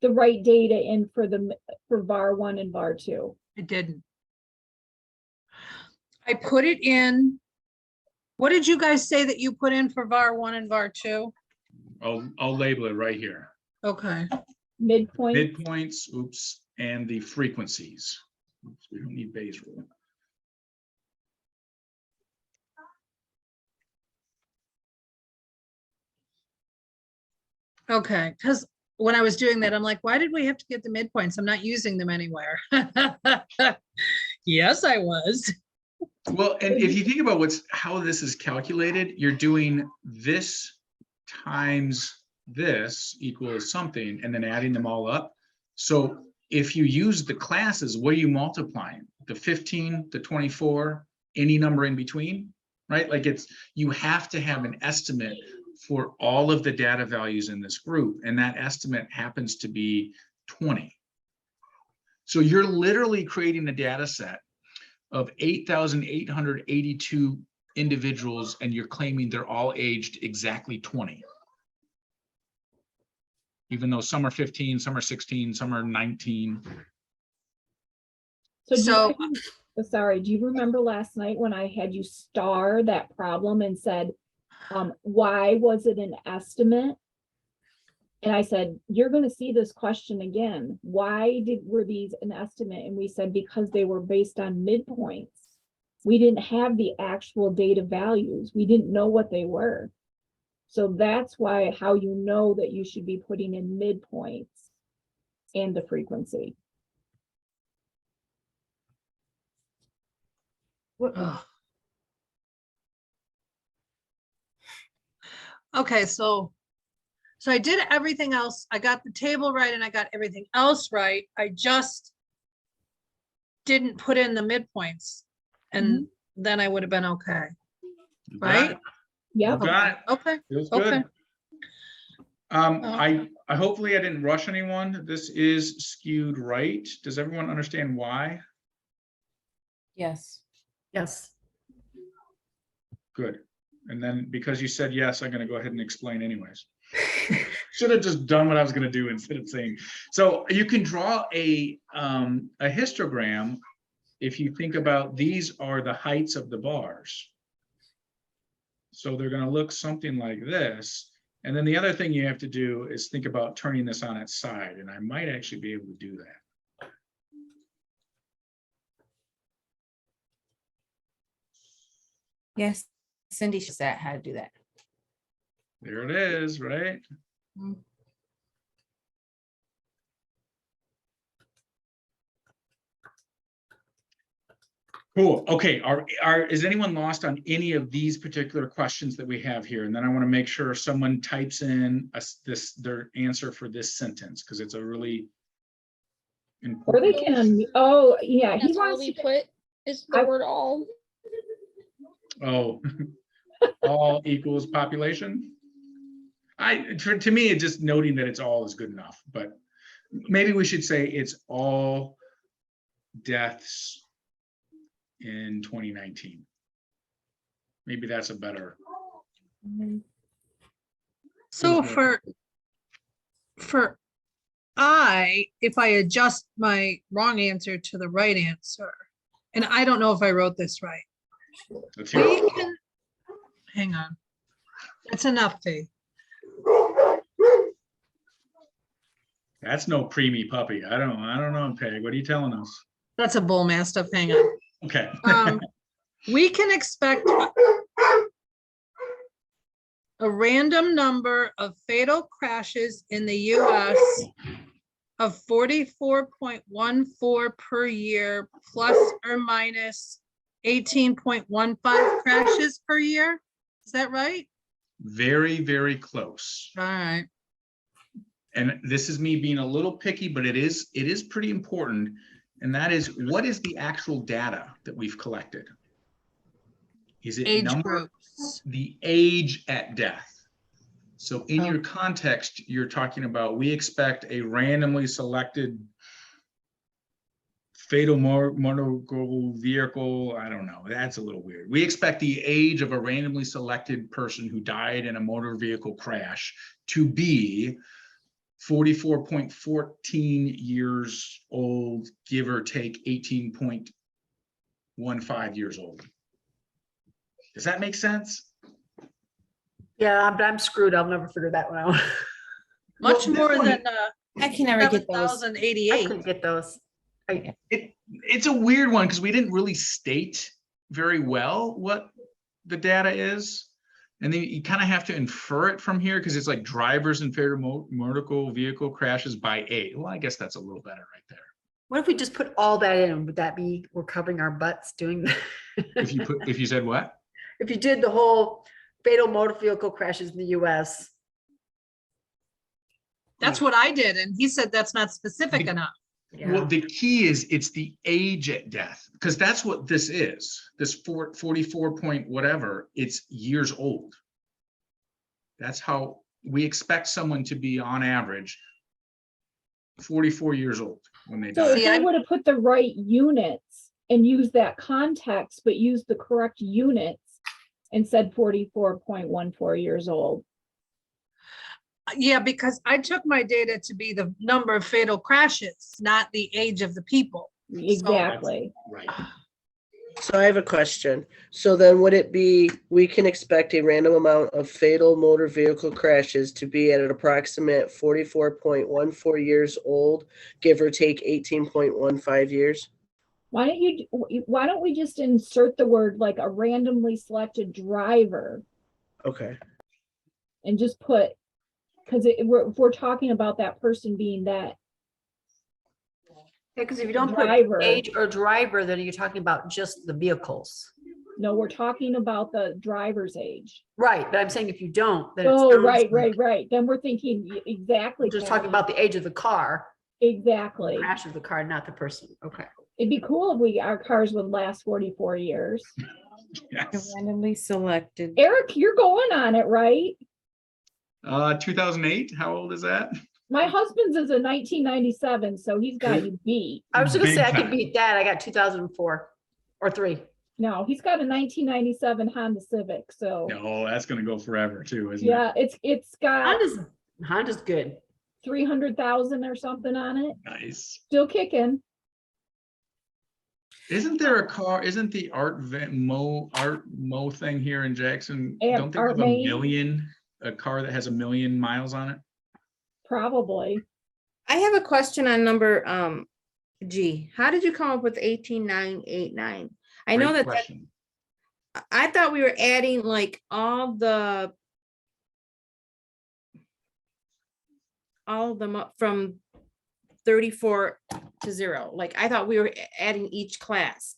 the right data in for VAR 1 and VAR 2. I didn't. I put it in. What did you guys say that you put in for VAR 1 and VAR 2? I'll label it right here. Okay. Midpoint. Midpoints, oops, and the frequencies. Oops, we don't need Bayes rule. Okay, because when I was doing that, I'm like, why did we have to get the midpoints? I'm not using them anywhere. Yes, I was. Well, and if you think about how this is calculated, you're doing this times this equals something and then adding them all up. So if you use the classes, what are you multiplying? The 15, the 24, any number in between, right? Like you have to have an estimate for all of the data values in this group, and that estimate happens to be 20. So you're literally creating a data set of 8,882 individuals, and you're claiming they're all aged exactly 20. Even though some are 15, some are 16, some are 19. So sorry, do you remember last night when I had you star that problem and said, why was it an estimate? And I said, you're going to see this question again. Why were these an estimate? And we said, because they were based on midpoints. We didn't have the actual data values. We didn't know what they were. So that's how you know that you should be putting in midpoints and the frequency. Ugh. Okay, so I did everything else. I got the table right and I got everything else right. I just didn't put in the midpoints, and then I would have been okay. You got Right? it. Yep. You got it. Okay. Feels Okay. good. I hopefully I didn't rush anyone. This is skewed right. Does everyone understand why? Yes. Yes. Good. And then because you said yes, I'm going to go ahead and explain anyways. Should have just done what I was going to do instead of saying. So you can draw a histogram. If you think about, these are the heights of the bars. So they're going to look something like this. And then the other thing you have to do is think about turning this on its side. And I might actually be able to do that. Yes. Cindy said how to do that. There it is, right? Cool. Okay. Is anyone lost on any of these particular questions that we have here? And then I want to make sure someone types in their answer for this sentence, because it's a really Or they important. can, oh, yeah, he That's all wants we to, put is the word all. Oh, all equals population. To me, it's just noting that it's all is good enough, but maybe we should say it's all deaths in 2019. Maybe that's a better. So for if I adjust my wrong answer to the right answer, and I don't know if I wrote this right. Let's hear it. We can, hang on. That's enough, Fee. That's no preemie puppy. I don't know, Peg. What are you telling us? That's a bull mastiff, hang on. Okay. We can expect a random number of fatal crashes in the US of 44.14 per year, plus or minus 18.15 crashes per year. Is that right? Very, very close. All right. And this is me being a little picky, but it is pretty important. And that is, what is the actual data that we've collected? Is it Age number, groups. the age at death? So in your context, you're talking about, we expect a randomly selected fatal motor vehicle. I don't know. That's a little weird. We expect the age of a randomly selected person who died in a motor vehicle crash to be 44.14 years old, give or take 18.15 years old. Does that make sense? Yeah, but I'm screwed. I'll never figure that one out. Much Well, more this one- than I can never get those. I 7,088. couldn't get those. It's a weird one because we didn't really state very well what the data is. And then you kind of have to infer it from here because it's like drivers and fatal motor vehicle crashes by age. Well, I guess that's a little better right there. What if we just put all that in? Would that be, we're covering our butts doing that? If you said what? If you did the whole fatal motor vehicle crashes in the US. That's what I did. And he said that's not specific The- enough. Well, Yeah. the key is it's the age at death, because that's what this is. This 44 point whatever, it's years old. That's how we expect someone to be on average 44 years old when they So die. if See, they I'm- would have put the right units and used that context, but used the correct units and said 44.14 years old. Yeah, because I took my data to be the number of fatal crashes, not the age of the people. Exactly. Right. So I have a question. So then would it be, we can expect a random amount of fatal motor vehicle crashes to be at an approximate 44.14 years old, give or take 18.15 years? Why don't we just insert the word like a randomly selected driver Okay. and just put, because if we're talking about that person being that, Yeah, because if you don't Driver. put age or driver, then you're talking about just the vehicles. no, we're talking about the driver's age. Right, but I'm saying if you don't, then it Oh, sounds right, like right. Then we're thinking exactly. We're just talking Patty. about the age of the car, Exactly. crash of the car, not the person. Okay. It'd be cool if our cars would last 44 years. Yes. Randomly selected. Eric, you're going on it, right? 2008, how old is that? My husband's is a 1997, so he's got you beat. I was gonna Big say I could time. beat that. I got 2004 or 3. No, he's got a 1997 Honda Civic, so No, that's gonna go forever too, isn't it? yeah, it's got Honda's good. 300,000 or something on it. Nice. Still kicking. Isn't there a car, isn't the Art Mo thing here in Jackson? And Don't they Art have Main? a car that has 1 million miles on it? Probably. I have a question on number G. How did you come up with 18,989? I know Great that question. I thought we were adding like all of them up from 34 to 0. Like I thought we were adding each class.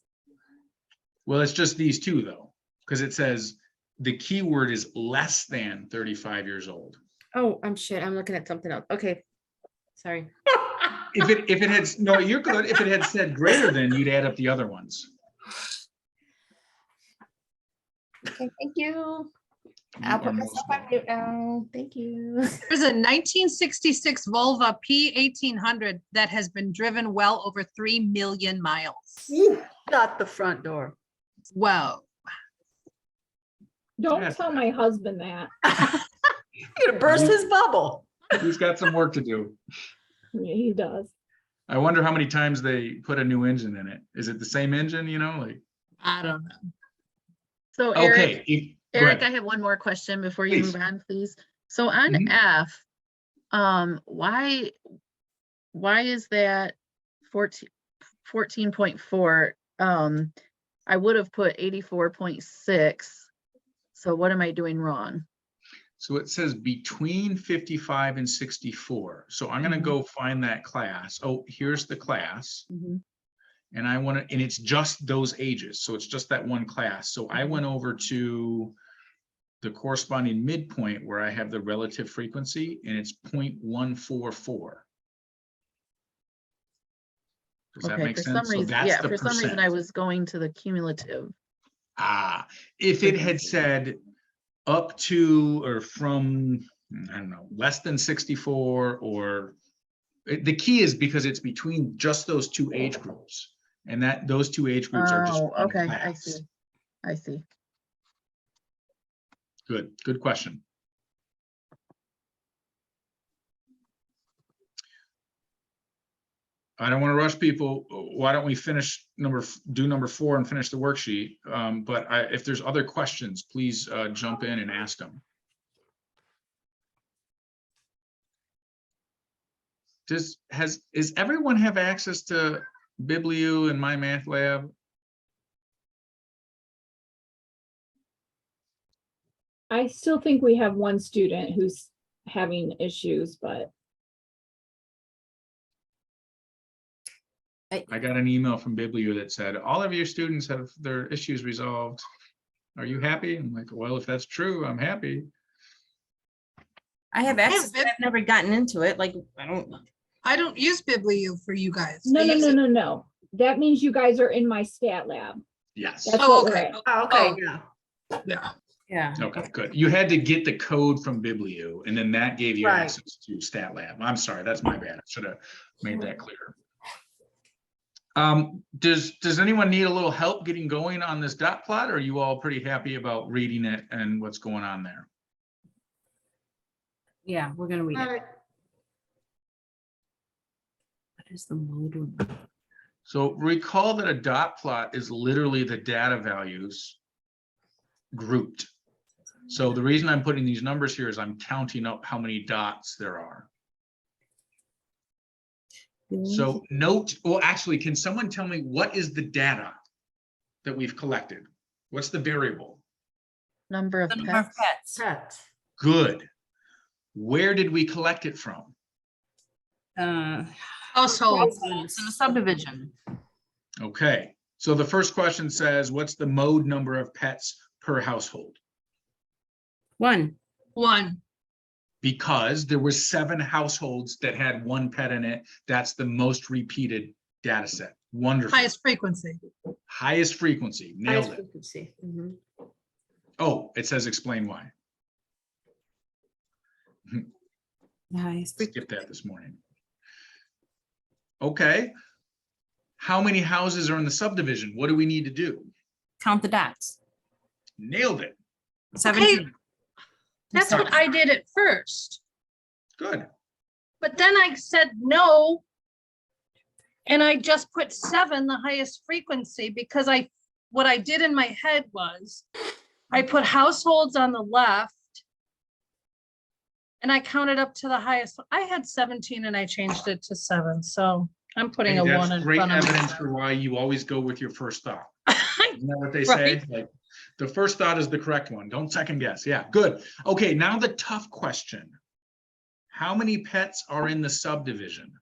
Well, it's just these two though, because it says the keyword is less than 35 years old. Oh, I'm looking at something else. Okay. Sorry. If it had, no, you're good. If it had said greater than, you'd add up the other ones. Okay, thank you. You I'll are put most myself on mute now. Thank you. There's a 1966 Volvo P1800 that has been driven well over 3 million miles. Not the front door. Whoa. Don't Yes. tell my husband that. You're gonna burst his bubble. He's got some work to do. Yeah, he does. I wonder how many times they put a new engine in it. Is it the same engine, you know, like? I don't know. So Eric, Okay. Go Eric, I ahead. have one more question before you Please. move on, please. So on Mhm. F, why is that 14.4? I would have put 84.6. So what am I doing wrong? So it says between 55 and 64. So I'm gonna go find that class. Oh, here's the class. Mhm. And I want to, and it's just those ages. So it's just that one class. So I went over to the corresponding midpoint where I have the relative frequency, and it's 0.144. Does that Okay, make for sense? some So reason, that's yeah, the for some reason I percent. was going to the cumulative. If it had said up to or from, I don't know, less than 64, or the key is because it's between just those two age groups, and that those two age groups are just Oh, one okay, I class. see. I see. Good question. I don't want to rush people. Why don't we finish do number 4 and finish the worksheet? But if there's other questions, please jump in and ask them. Is everyone have access to Bibliu and My Math Lab? I still think we have one student who's having issues, but I got an email from Bibliu that said, all of your students have their issues resolved. Are you happy? I'm like, well, if that's true, I'm happy. I have access, but Bib- I've never gotten into it. Like, I don't use Bibliu for you guys. no, I no, use no, it- no, no. That means you guys are in my stat lab. Yes. That's Oh, what we're okay. at. Oh, okay, Oh. yeah, Yeah. yeah. Okay, good. You had to get the code from Bibliu, and then that gave you Right. access to Stat Lab. I'm sorry, that's my bad. I should have made that clear. Does anyone need a little help getting going on this dot plot, or are you all pretty happy about reading it and what's going on there? yeah, we're gonna read All it. right. What is the modal? So recall that a dot plot is literally the data values grouped. So the reason I'm putting these numbers here is I'm counting up how many dots there are. So note, well, actually, can someone tell me what is the data that we've collected? What's the variable? Number of The number of pets. pets. Set. Good. Where did we collect it from? Household. It's in the subdivision. Okay, so the first question says, what's the mode number of pets per household? 1. 1. Because there were 7 households that had 1 pet in it. That's the most repeated data set. Wonderful. Highest frequency. Highest frequency. Nailed Highest it. frequency. Mhm. Oh, it says explain why. Highest frequency. Skip that this morning. Okay. How many houses are in the subdivision? What do we need to do? Count the dots. Nailed it. 17. That's what I did at first, Good. but then I said no. And I just put 7, the highest frequency, because what I did in my head was I put households on the left and I counted up to the highest. I had 17 and I changed it to 7. So I'm putting Hey, a that's 1 in great front of evidence it. for why you always go with your first thought. Isn't that what they say? Right. Like, the first thought is the correct one. Don't second guess. Yeah, good. Okay, now the tough question. How many pets are in the subdivision?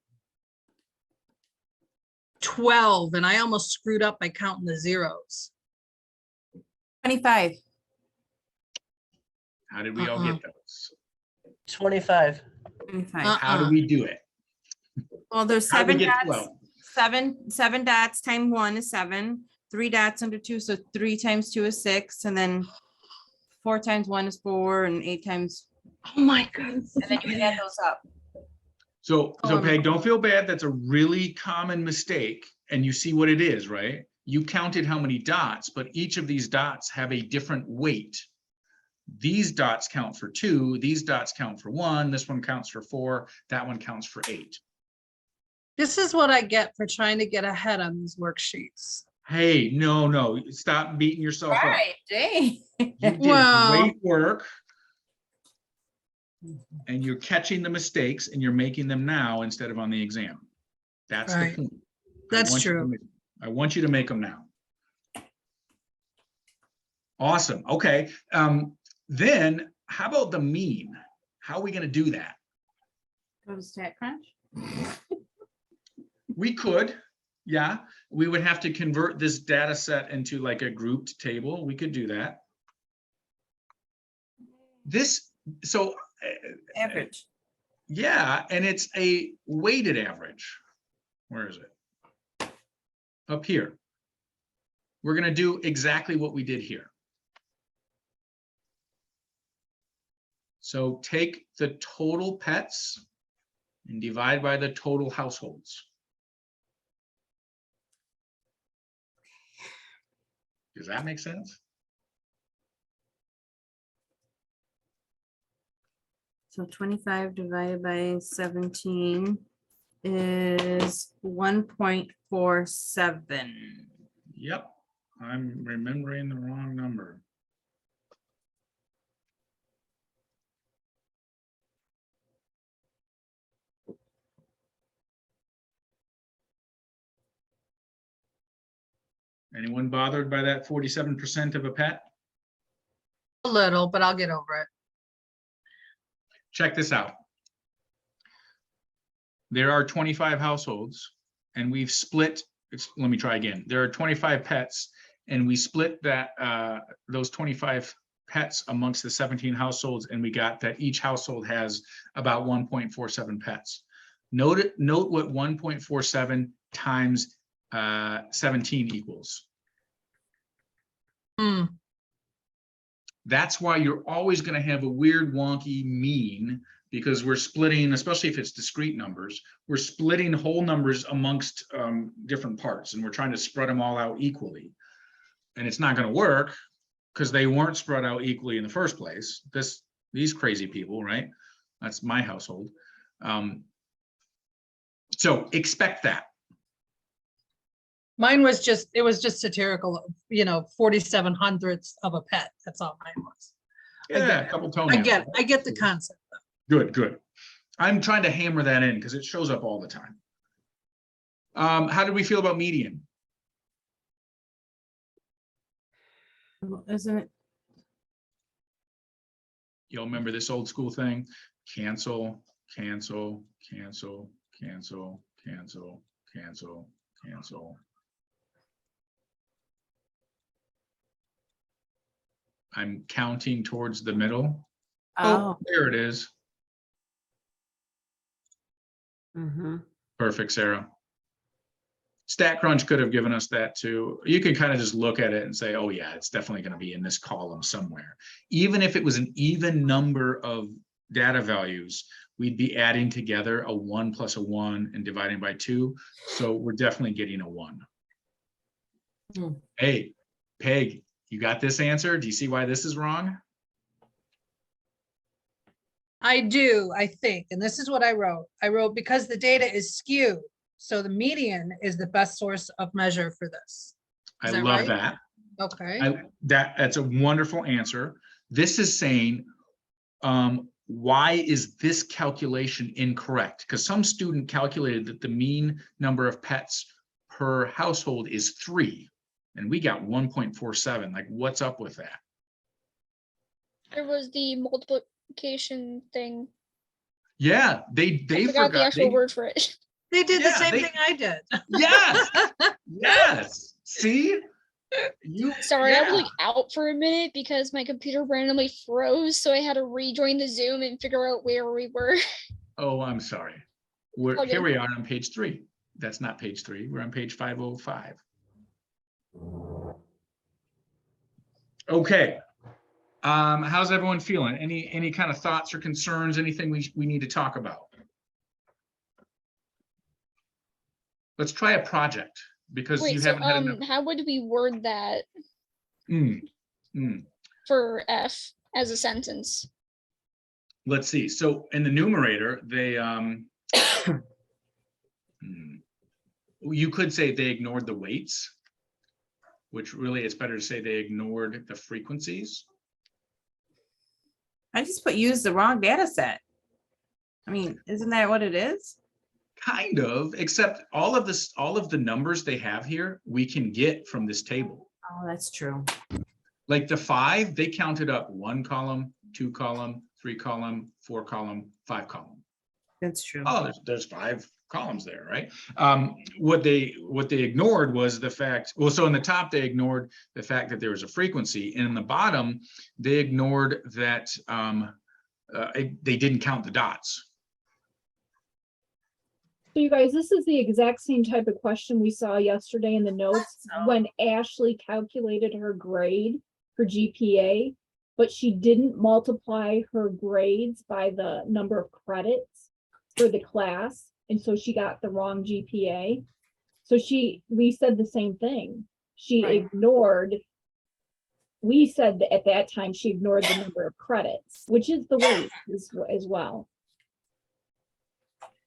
12, and I almost screwed up by counting the zeros. 25. How did we all get those? 25. 25. How do we do it? Well, there's How did we 7 get dots. 12? Seven dots times 1 is 7. 3 dots under 2, so 3 times 2 is 6, and then 4 times 1 is 4, and 8 times, Oh my goodness. and then you add those up. So Oh, Peg, no. don't feel bad. That's a really common mistake. And you see what it is, right? You counted how many dots, but each of these dots have a different weight. These dots count for 2, these dots count for 1, this one counts for 4, that one counts for 8. This is what I get for trying to get ahead on these worksheets. Hey, no, stop beating yourself up. Dang. You did Well- great work. And you're catching the mistakes and you're making them now instead of on the exam. That's the Right. point. That's I want you to true. I want you to make them now. Awesome. Okay. Then how about the mean? How are we going to do that? Go to StatCrunch. We could, yeah. We would have to convert this data set into like a grouped table. We could do that. So Average. yeah, and it's a weighted average. Where is it? Up here. We're going to do exactly what we did here. So take the total pets and divide by the total households. Does that make sense? So 25 divided by 17 is 1.47. Yep, I'm remembering the wrong number. Anyone bothered by that 47% of a pet? A little, but I'll get over it. Check this out. There are 25 households and we've split, let me try again. There are 25 pets and we split that those 25 pets amongst the 17 households, and we got that each household has about 1.47 pets. Note what 1.47 times 17 equals. That's why you're always going to have a weird wonky mean, because we're splitting, especially if it's discrete numbers, we're splitting whole numbers amongst different parts, and we're trying to spread them all out equally. And it's not going to work because they weren't spread out equally in the first place. These crazy people, right? That's my household. So expect that. Mine was just, it was just satirical, 47 hundredths of a pet. That's all mine was. Yeah, a couple toenails. I get the concept. Good. I'm trying to hammer that in because it shows up all the time. How did we feel about median? Isn't it? You'll remember this old school thing? Cancel, cancel, cancel, cancel, cancel, cancel, cancel. I'm counting towards the middle. Oh, there it is. Perfect, Sarah. StatCrunch could have given us that too. You can kind of just look at it and say, oh yeah, it's definitely going to be in this column somewhere. Even if it was an even number of data values, we'd be adding together a 1 plus a 1 and dividing by 2. So we're definitely getting a 1. Hey, Peg, you got this answer? Do you see why this is wrong? I do, I think, and this is what I wrote. I wrote, because the data is skewed, so the median is the best source of measure for this. I Is that love right? that. Okay. That's a wonderful answer. This is saying, why is this calculation incorrect? Because some student calculated that the mean number of pets per household is 3, and we got 1.47. Like, what's up with that? There was the multiplication thing. Yeah, they I forgot the actual word for it. They did the Yeah, same thing I did. Yes, yes. See, Sorry, I was yeah. like out for a minute because my computer randomly froze, so I had to rejoin the Zoom and figure out where we were. Oh, I'm sorry. Okay. Here we are on page 3. That's not page 3. We're on page 505. Okay. How's everyone feeling? Any kind of thoughts or concerns? Anything we need to talk about? Let's try a project because Wait, you so haven't had enough. how would we word that Mm. for F as a sentence? Let's see. So in the numerator, they you could say they ignored the weights, which really it's better to say they ignored the frequencies. I just used the wrong data set. I mean, isn't that what it is? Kind of, except all of the numbers they have here, we can get from this table. Oh, that's true. Like the 5, they counted up 1 column, 2 column, 3 column, 4 column, 5 column. That's true. Oh, there's 5 columns there, right? What they ignored was the fact, well, so in the top, they ignored the fact that there was a frequency, and in the bottom, they ignored that they didn't count the dots. So you guys, this is the exact same type of question we saw yesterday in the notes when Ashley calculated her grade, her GPA, but she didn't multiply her grades by the number of credits for the class. And so she got the wrong GPA. So we said the same thing. She Right. ignored, we said that at that time, she ignored the number of credits, which is the weight as well.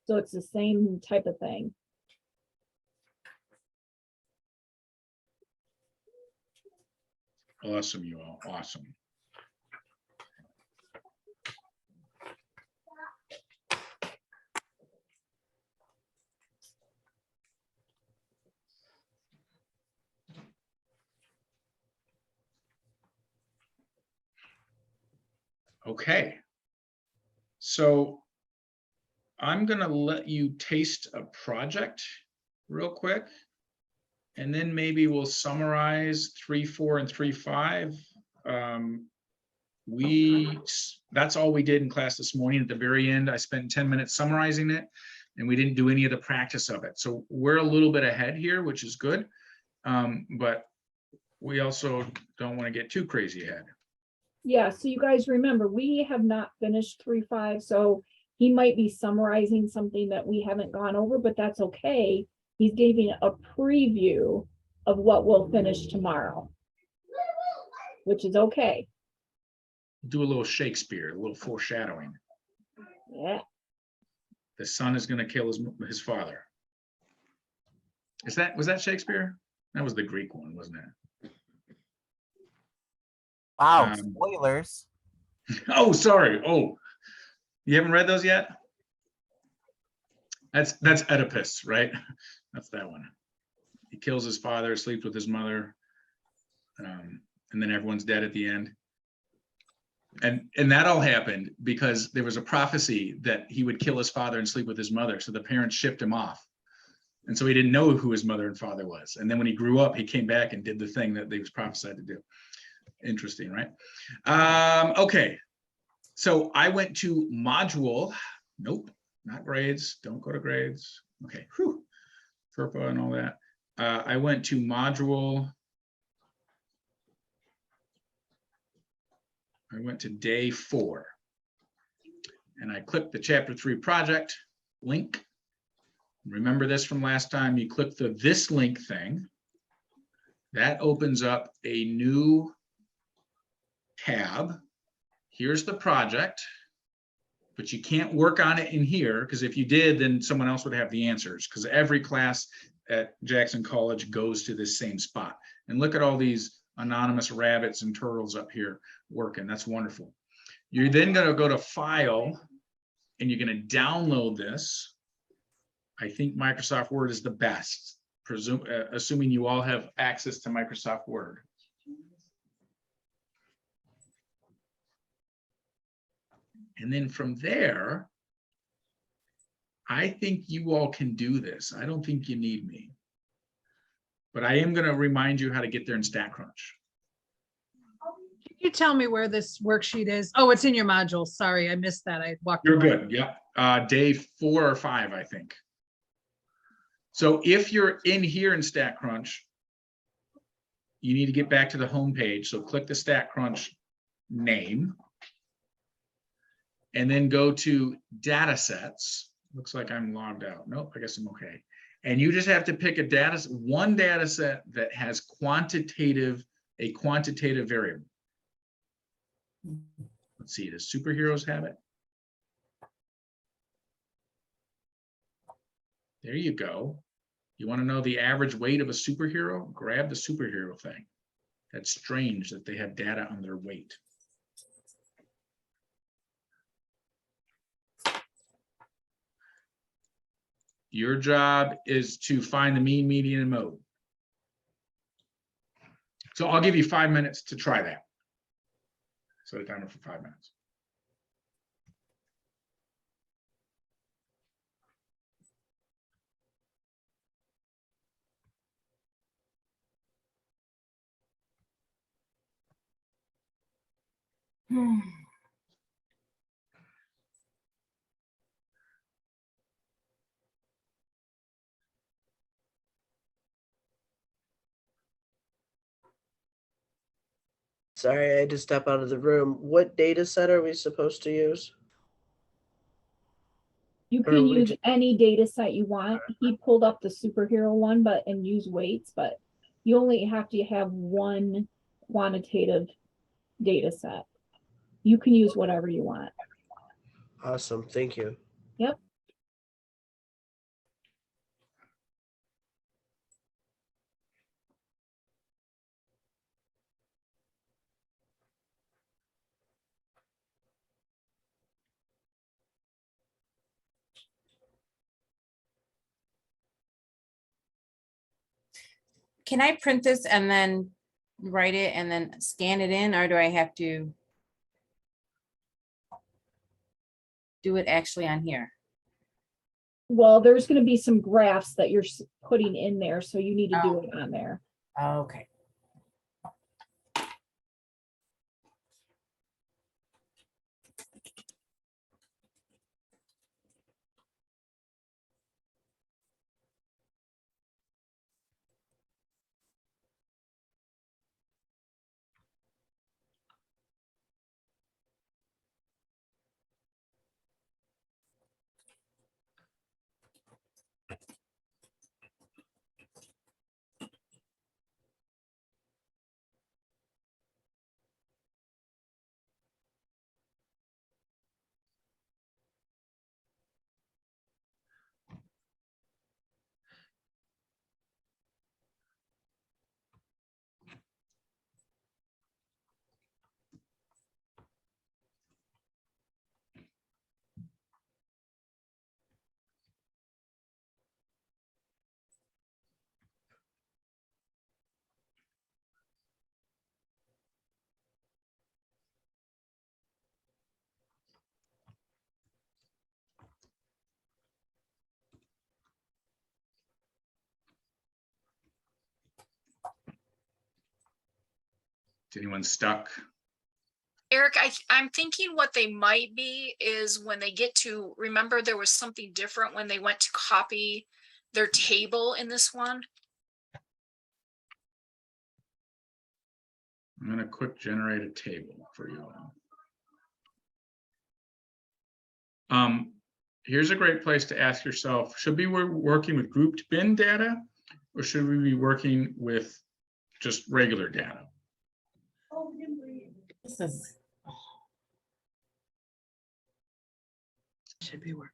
So it's the same type of thing. Awesome, you all, awesome. Okay. So I'm gonna let you taste a project real quick. And then maybe we'll summarize 3.4 and 3.5. That's all we did in class this morning. At the very end, I spent 10 minutes summarizing it, and we didn't do any of the practice of it. So we're a little bit ahead here, which is good. But we also don't want to get too crazy ahead. Yeah, so you guys remember, we have not finished 3.5, so he might be summarizing something that we haven't gone over, but that's okay. He's giving a preview of what we'll finish tomorrow, which is okay. Do a little Shakespeare, a little foreshadowing. Yeah. The son is going to kill his father. Was that Shakespeare? That was the Greek one, wasn't it? Wow, spoilers. Oh, sorry. Oh, you haven't read those yet? That's Oedipus, right? That's that one. He kills his father, sleeps with his mother, and then everyone's dead at the end. And that all happened because there was a prophecy that he would kill his father and sleep with his mother. So the parents shipped him off. And so he didn't know who his mother and father was. And then when he grew up, he came back and did the thing that they was prophesied to do. Interesting, right? Okay. So I went to module. Nope, not grades. Don't go to grades. Okay. Whew. FERPA and all that. I went to module. I went to day 4. And I clicked the chapter 3 project link. Remember this from last time, you click this link thing. That opens up a new tab. Here's the project, but you can't work on it in here, because if you did, then someone else would have the answers, because every class at Jackson College goes to this same spot. And look at all these anonymous rabbits and turtles up here working. That's wonderful. You're then going to go to File, and you're going to download this. I think Microsoft Word is the best, assuming you all have access to Microsoft Word. And then from there, I think you all can do this. I don't think you need me. But I am going to remind you how to get there in StatCrunch. Can you tell me where this worksheet is? Oh, it's in your module. Sorry, I missed that. I walked. You're away. good. Yep. Day 4 or 5, I think. So if you're in here in StatCrunch, you need to get back to the home page. So click the StatCrunch name. And then go to data sets. Looks like I'm logged out. Nope, I guess I'm okay. And you just have to pick one data set that has a quantitative variable. Let's see, does superheroes have it? There you go. You want to know the average weight of a superhero? Grab the superhero thing. That's strange that they have data on their weight. Your job is to find the mean, median, and mode. So I'll give you 5 minutes to try that. Set a timer for 5 minutes. Sorry, I had to step out of the room. What data set are we supposed to use? You Or can we use ju- any data set you want. He pulled up the superhero one, and use weights, but you only have to have one quantitative data set. You can use whatever you want. Awesome, thank you. Yep. Can I print this and then write it and then scan it in, or do I have to do it actually on here? Well, there's gonna be some graphs that you're putting in there, so you need to do it on there. Okay. Is anyone stuck? Eric, I'm thinking what they might be is when they get to, remember there was something different when they went to copy their table in this one. I'm gonna quick generate a table for you all. Here's a great place to ask yourself, should we be working with grouped bin data, or should we be working with just regular data? This is, Should be working.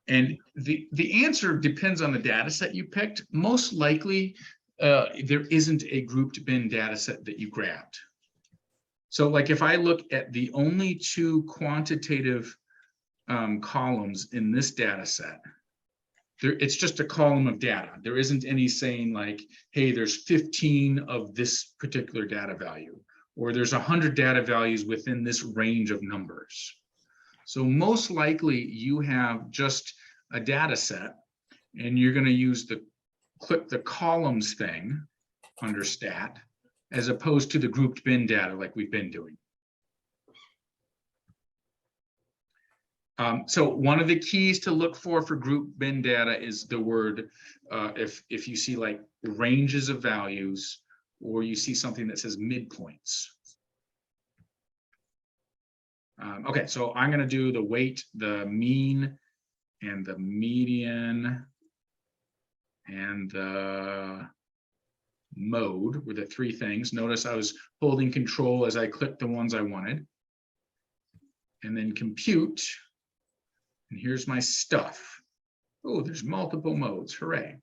And the answer depends on the data set you picked. Most likely, there isn't a grouped bin data set that you grabbed. So like if I look at the only two quantitative columns in this data set, it's just a column of data. There isn't any saying like, hey, there's 15 of this particular data value, or there's 100 data values within this range of numbers. So most likely you have just a data set, and you're going to use the click the columns thing under stat, as opposed to the grouped bin data like we've been doing. So one of the keys to look for group bin data is the word, if you see like ranges of values, or you see something that says midpoints. Okay, so I'm going to do the weight, the mean, and the median, and the mode were the three things. Notice I was holding control as I clicked the ones I wanted. And then compute. And here's my stuff. Oh, there's multiple modes. Hooray.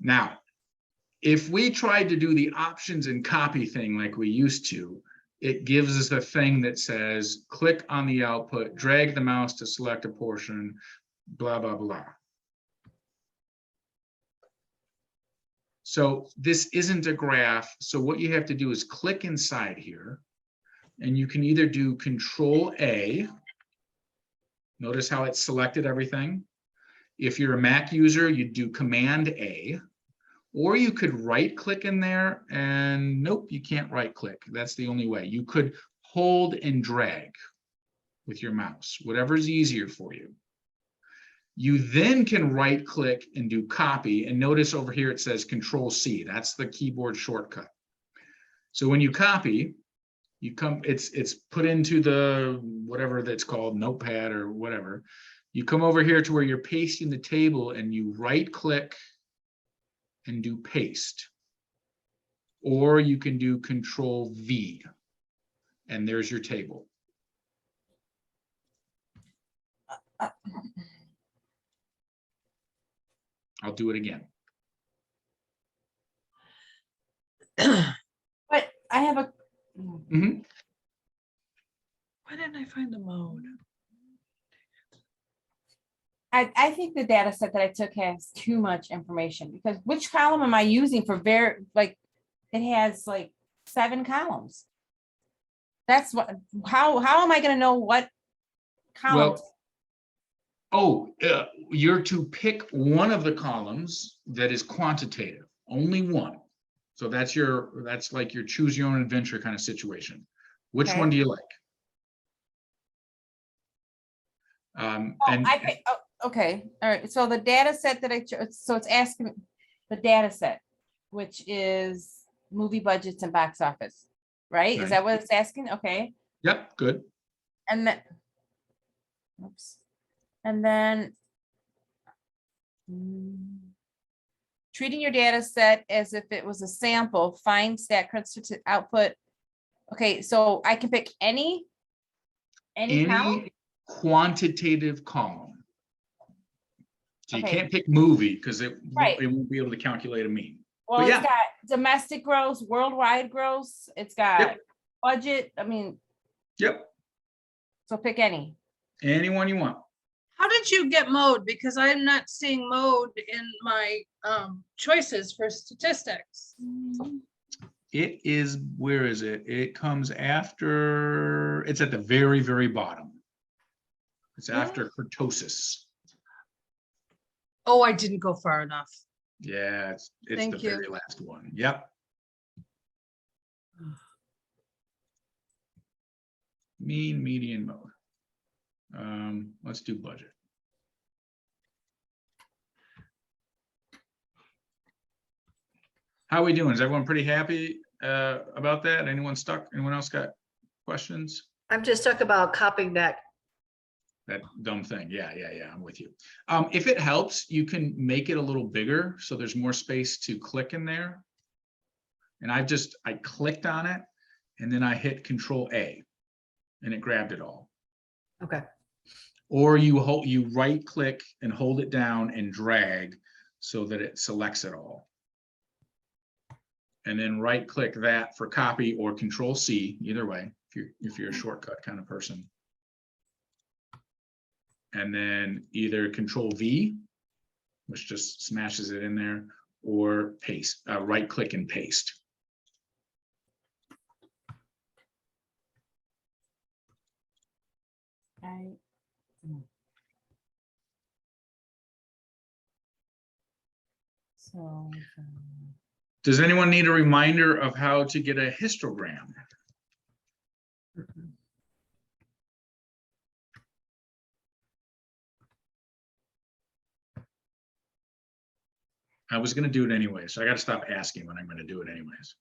Now, if we tried to do the options and copy thing like we used to, it gives us a thing that says, click on the output, drag the mouse to select a portion, blah, blah, blah. So this isn't a graph. So what you have to do is click inside here, and you can either do Control A. Notice how it selected everything. If you're a Mac user, you do Command A, or you could right click in there, and nope, you can't right click. That's the only way. You could hold and drag with your mouse, whatever's easier for you. You then can right click and do copy, and notice over here it says Control C. That's the keyboard shortcut. So when you copy, you come, it's put into the whatever that's called, notepad or whatever. You come over here to where you're pasting the table, and you right click and do paste. Or you can do Control V, and there's your table. I'll do it again. But I have a, Mhm. Why didn't I find the mode? I think the data set that I took has too much information, because which column am I using for like, it has like 7 columns. That's what, how am I gonna know what column? You're to pick one of the columns that is quantitative, only one. So that's like your choose your own adventure kind of situation. Which Okay. one do you like? Okay, all right, so the data set that I chose, so it's asking the data set, which is movie budgets and box office, right? Is Right. that what it's asking? Okay, Yep, good. and then, oops, and then treating your data set as if it was a sample, find stat crunch to output. Okay, so I can pick any column? Any quantitative column. So you Okay. can't pick movie because it Right. won't be able to calculate a mean. Well, But it's yeah. got domestic gross, worldwide gross, it's got Yep. budget, I mean, Yep, so pick any. anyone you want. How did you get mode? Because I'm not seeing mode in my choices for statistics. It is, where is it? It comes after, it's at the very, very bottom. It's after kurtosis. Oh, I didn't go far enough. Yeah, it's the Thank you. very last one. Yep. Mean, median, mode. Let's do budget. How are we doing? Is everyone pretty happy about that? Anyone stuck? Anyone else got questions? I'm just stuck about copying that. That dumb thing. Yeah, I'm with you. If it helps, you can make it a little bigger so there's more space to click in there. And I clicked on it, and then I hit Control A, and it grabbed it all. Okay. Or you right click and hold it down and drag so that it selects it all. And then right click that for copy, or Control C, either way, if you're a shortcut kind of person. And then either Control V, which just smashes it in there, or paste, right click and paste. Right. So. Does anyone need a reminder of how to get a histogram? I was going to do it anyway, so I got to stop asking when I'm going to do it anyways.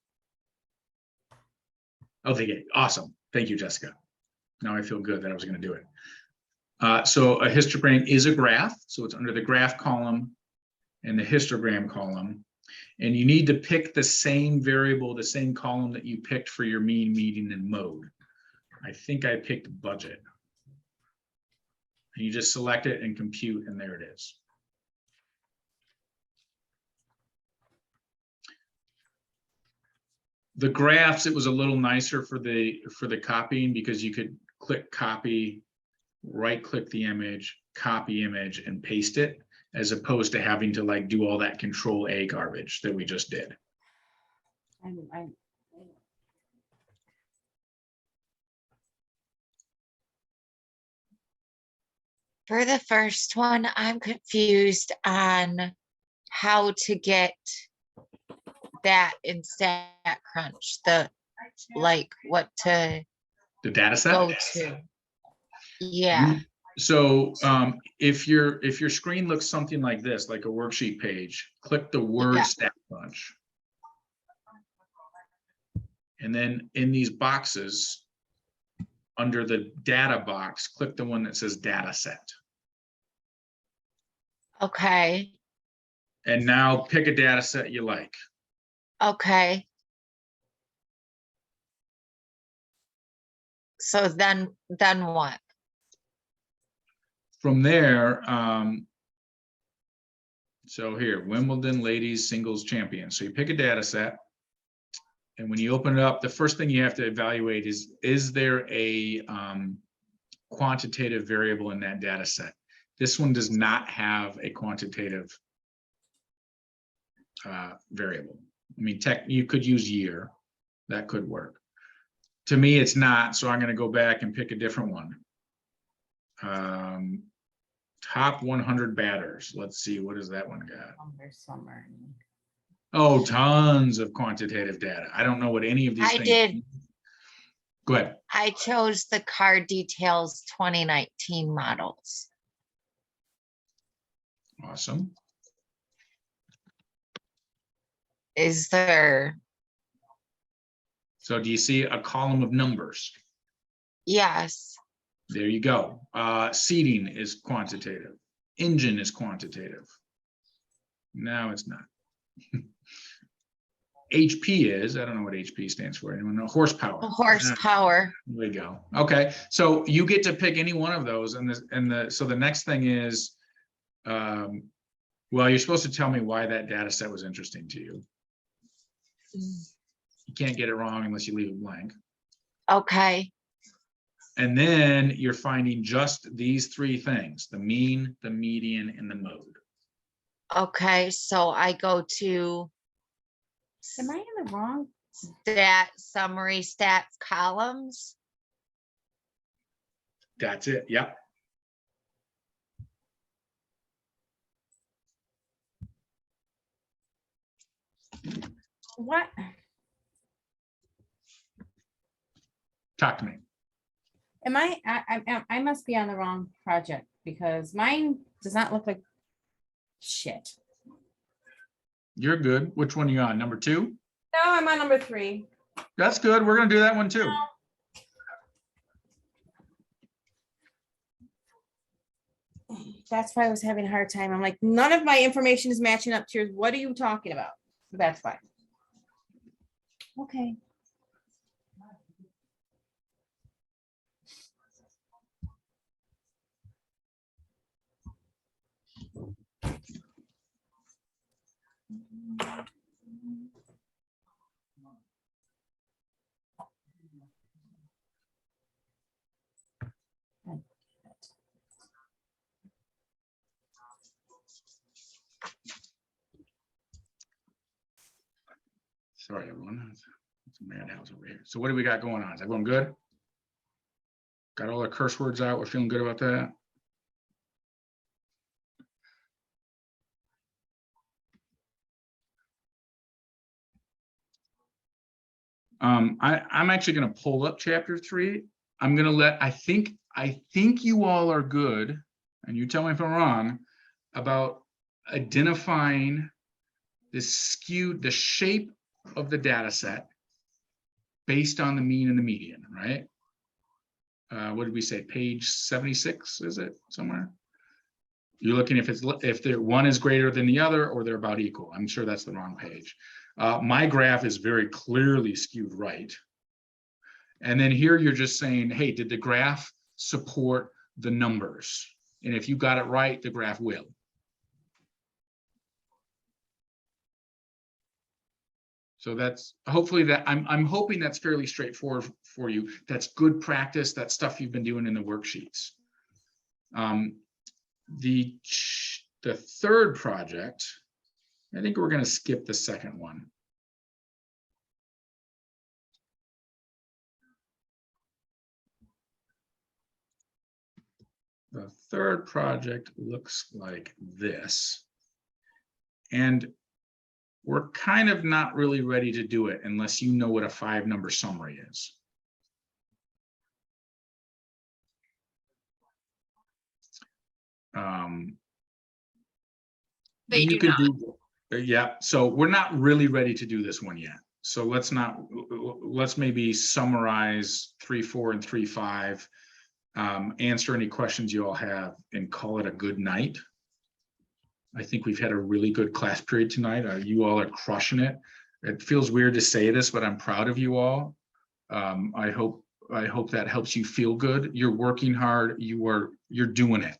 Okay, awesome. Thank you, Jessica. Now I feel good that I was going to do it. So a histogram is a graph, so it's under the graph column and the histogram column. And you need to pick the same variable, the same column that you picked for your mean, median, and mode. I think I picked budget. And you just select it and compute, and there it is. The graphs, it was a little nicer for the copying, because you could click copy, right click the image, copy image, and paste it. as opposed to having to like do all that control A garbage that we just did. For the first one, I'm confused on how to get that in StatCrunch, like what to The data set. go to. Yeah, So if your screen looks something like this, like a worksheet page, click the word Yeah. StatCrunch. And then in these boxes, under the data box, click the one that says data set. okay, And now pick a data set you like. okay. So then what? From there, so here, Wimbledon ladies singles champion. So you pick a data set. And when you open it up, the first thing you have to evaluate is there a quantitative variable in that data set? This one does not have a quantitative variable. I mean, you could use year, that could work. To me, it's not, so I'm going to go back and pick a different one. Top 100 batters. Let's see, what does that one got? Oh, tons of quantitative data. I don't know what any of these I things. did. Go ahead. I chose the card details 2019 models. Awesome. Is there? So do you see a column of numbers? Yes. There you go. Seating is quantitative. Engine is quantitative. No, it's not. HP is, I don't know what HP stands for. Anyone know? Horsepower. Horsepower. There we go. Okay, so you get to pick any one of those, so the next thing is, well, you're supposed to tell me why that data set was interesting to you. You can't get it wrong unless you leave it blank. Okay. And then you're finding just these three things: the mean, the median, and the mode. Okay, so I go to Am I in the wrong? summary stats columns. That's it. Yep. What? Talk to me. Am I must be on the wrong project because mine does not look like shit. You're good. Which one are you on? Number 2? No, I'm on number 3. That's good. We're going to do that one too. That's why I was having a hard time. I'm like, none of my information is matching up to yours. What are you talking about? So that's why. Okay. Sorry, everyone. It's a madhouse over here. So what do we got going on? Is everyone good? Got all our curse words out. We're feeling good about that. I'm actually going to pull up chapter 3. I'm going to I think you all are good, and you tell me if I'm wrong, about identifying the shape of the data set based on the mean and the median, right? What did we say? Page 76, is it somewhere? You're looking if one is greater than the other or they're about equal. I'm sure that's the wrong page. My graph is very clearly skewed right. And then here you're just saying, hey, did the graph support the numbers? And if you got it right, the graph will. So that's hopefully that I'm hoping that's fairly straightforward for you. That's good practice. That's stuff you've been doing in the worksheets. The the third project, I think we're going to skip the second one. The third project looks like this. And we're kind of not really ready to do it unless you know what a 5-number summary is. They you do could not. do, yeah, so we're not really ready to do this one yet. So let's maybe summarize 3.4 and 3.5, answer any questions you all have, and call it a good night. I think we've had a really good class period tonight. You all are crushing it. It feels weird to say this, but I'm proud of you all. I hope that helps you feel good. You're working hard. You're doing it.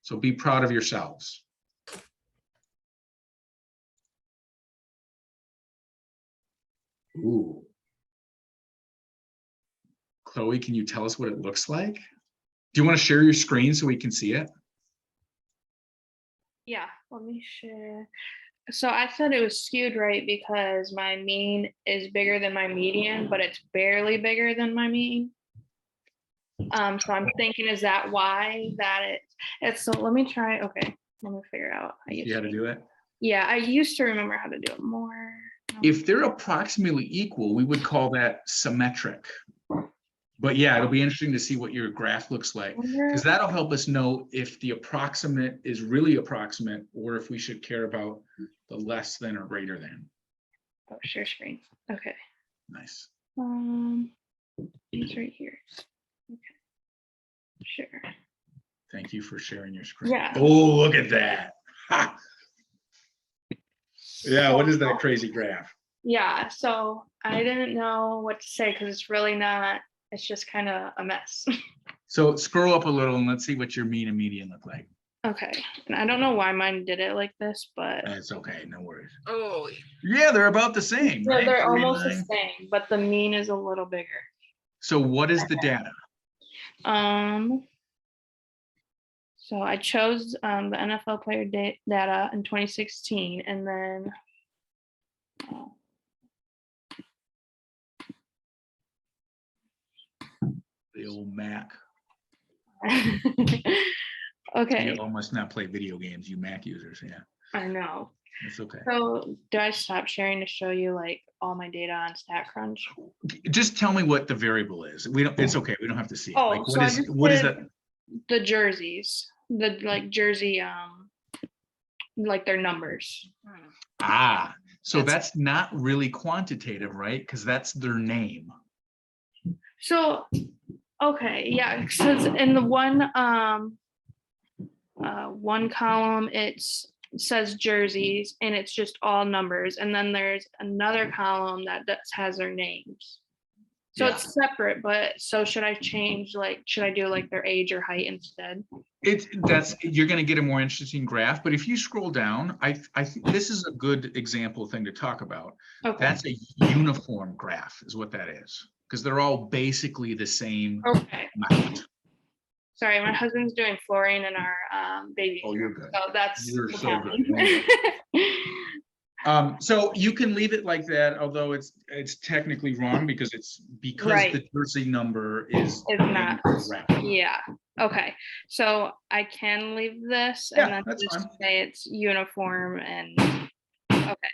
So be proud of yourselves. Ooh. Chloe, can you tell us what it looks like? Do you want to share your screen so we can see it? Yeah, let me share. So I said it was skewed right because my mean is bigger than my median, but it's barely bigger than my mean. So I'm thinking, is that why it's so let me try. Okay, let me figure out. You got to do it. Yeah, I used to remember how to do it more. If they're approximately equal, we would call that symmetric. But yeah, it'll be interesting to see what your graph looks like, because that'll help us know if the approximate is really approximate or if we should care about the less than or greater than. Oh, share screen. Okay. Nice. It's right here. Okay. Sure. Thank you for sharing your screen. Yeah. Oh, look at that. Ha! Yeah, what is that crazy graph? Yeah, so I didn't know what to say because it's really not, it's just kind of a mess. So scroll up a little and let's see what your mean and median look like. Okay, and I don't know why mine did it like this, but That's okay, no worries. Oh, Yeah, they're about the same, yeah, right? they're almost the 49. same, but the mean is a little bigger. So what is the data? So I chose the NFL player data in 2016, and then The old Mac. okay, You all must not play video games, you Mac users. Yeah, I know. it's okay. So do I stop sharing to show you like all my data on StatCrunch? Just tell me what the variable is. We don't. It's okay. We don't have to see it. Oh, Like, so I just what is did that? the jerseys, the like jersey, like their numbers. Ah, so that's not really quantitative, right? Because that's their name. So, okay, yeah, it says in the one column, it says jerseys and it's just all numbers. And then there's another column that has their names. So Yeah. it's separate, but so should I change, like, should I do like their age or height instead? You're going to get a more interesting graph, but if you scroll down, I think this is a good example thing to talk about. Okay. That's a uniform graph is what that is, because they're all basically the same amount. Sorry, my husband's doing flooring in our baby Oh, you're room, good. so that's You're what's so good. happening. So you can leave it like that, although it's technically wrong because Right. the jersey number is not. incorrect. Yeah. Okay. So I can leave this Yeah, and then that's just fine. say it's uniform and okay,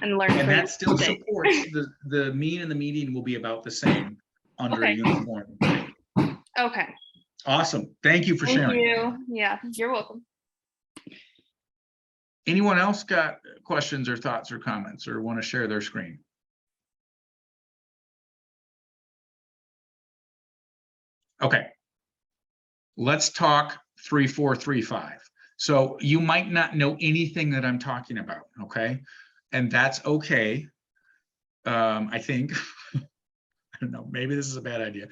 and learn. And from that still mistake. supports the mean and the median will be about the same under a Okay. uniform. Okay. Awesome. Thank you for Thank sharing. you. Yeah, you're welcome. Anyone else got questions or thoughts or comments or want to share their screen? Okay. Let's talk 3.4.3.5. So you might not know anything that I'm talking about, okay? And that's okay. I think. I don't know, maybe this is a bad idea.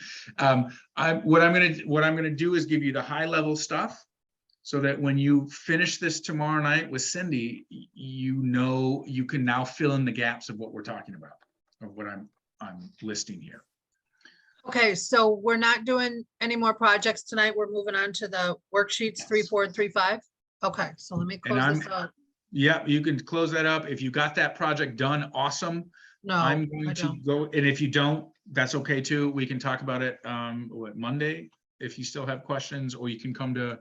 What I'm gonna do is give you the high level stuff so that when you finish this tomorrow night with Cindy, you can now fill in the gaps of what we're talking about, of what I'm listing here. Okay, so we're not doing any more projects tonight. We're moving on to the worksheets 3.4 and 3.5. Okay, so let me And close this up. Yeah, you can close that up. If you got that project done, awesome. No, I'm I going to don't. go, and if you don't, that's okay too. We can talk about it, what, Monday, if you still have questions, or you can come to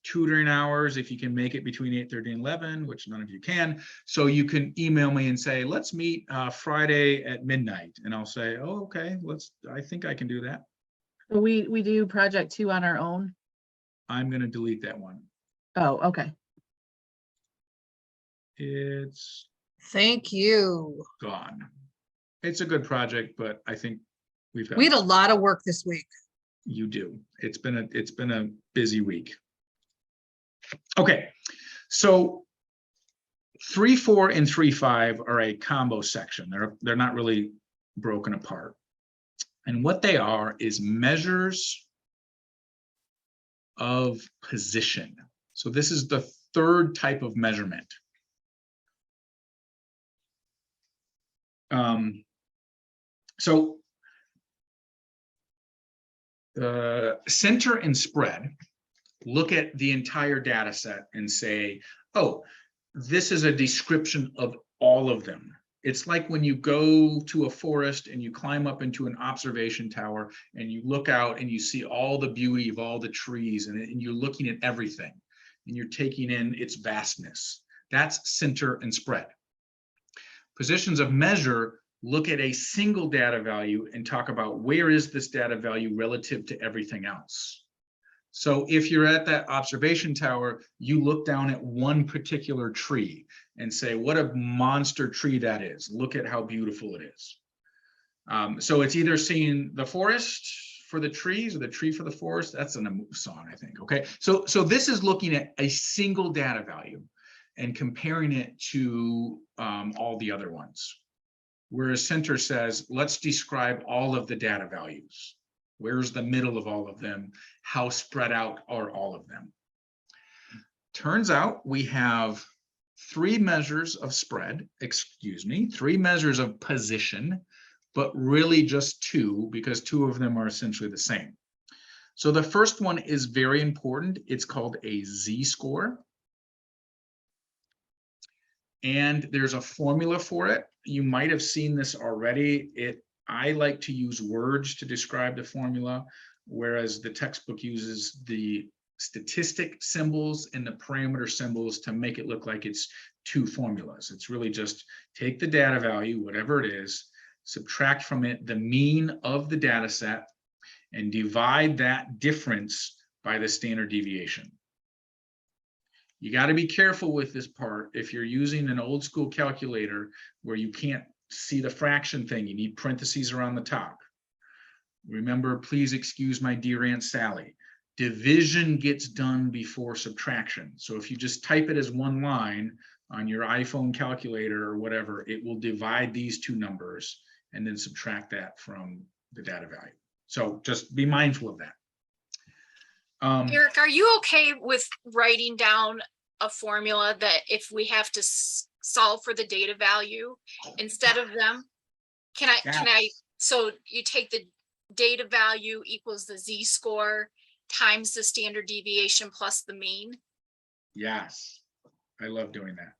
tutoring hours if you can make it between 8:30 and 11, which none of you can. So you can email me and say, let's meet Friday at midnight. And I'll say, oh, okay, I think I can do that. So we do project 2 on our own. I'm gonna delete that one. Oh, okay. It's Thank you. gone. It's a good project, but I think we've got. We had a lot of work this week. You do. It's been a busy week. Okay, so 3.4 and 3.5 are a combo section. They're not really broken apart. And what they are is measures of position. So this is the third type of measurement. So center and spread look at the entire data set and say, oh, this is a description of all of them. It's like when you go to a forest and you climb up into an observation tower and you look out and you see all the beauty of all the trees, and you're looking at everything and you're taking in its vastness. That's center and spread. Positions of measure look at a single data value and talk about where is this data value relative to everything else. So if you're at that observation tower, you look down at one particular tree and say, what a monster tree that is. Look at how beautiful it is. So it's either seeing the forest for the trees or the tree for the forest. That's in a song, I think. Okay, so this is looking at a single data value and comparing it to all the other ones. Whereas center says, let's describe all of the data values. Where's the middle of all of them? How spread out are all of them? Turns out we have 3 measures of spread, 3 measures of position, but really just 2, because 2 of them are essentially the same. So the first one is very important. It's called a z-score. And there's a formula for it. You might have seen this already. I like to use words to describe the formula, whereas the textbook uses the statistic symbols and the parameter symbols to make it look like it's 2 formulas. It's really just take the data value, whatever it is, subtract from it the mean of the data set, and divide that difference by the standard deviation. You got to be careful with this part. If you're using an old school calculator where you can't see the fraction thing, you need parentheses around the top. Remember, please excuse my dear Aunt Sally. Division gets done before subtraction. So if you just type it as one line on your iPhone calculator or whatever, it will divide these 2 numbers and then subtract that from the data value. So just be mindful of that. Eric, are you okay with writing down a formula that if we have to solve for the data value instead of them? Can I, so you take the data value equals the z-score times the standard deviation plus the mean? Yes, I love doing that.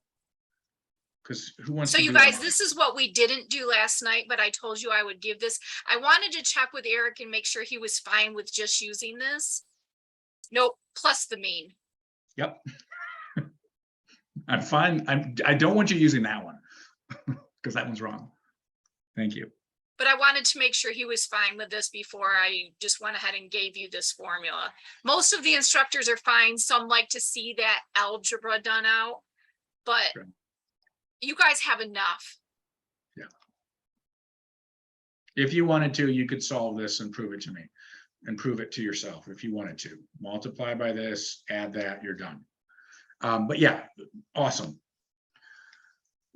Because who wants So to you do guys, that? this is what we didn't do last night, but I told you I would give this. I wanted to check with Eric and make sure he was fine with just using this. Nope, plus the mean. Yep. I'm fine. I don't want you using that one because that one's wrong. Thank you. But I wanted to make sure he was fine with this before I just went ahead and gave you this formula. Most of the instructors are fine. Some like to see that algebra done out, but Sure. You guys have enough. Yeah. If you wanted to, you could solve this and prove it to me and prove it to yourself if you wanted to. Multiply by this, add that, you're done. But yeah, awesome.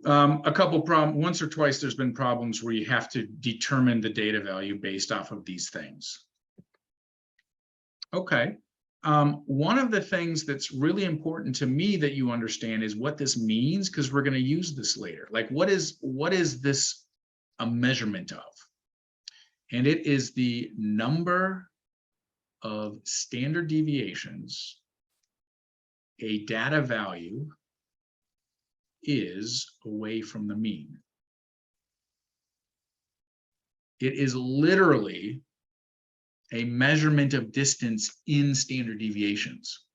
A couple problems, once or twice there's been problems where you have to determine the data value based off of these things. Okay. One of the things that's really important to me that you understand is what this means, because we're going to use this later. Like, what is this a measurement of? And it is the number of standard deviations a data value is away from the mean. It is literally a measurement of distance in standard deviations.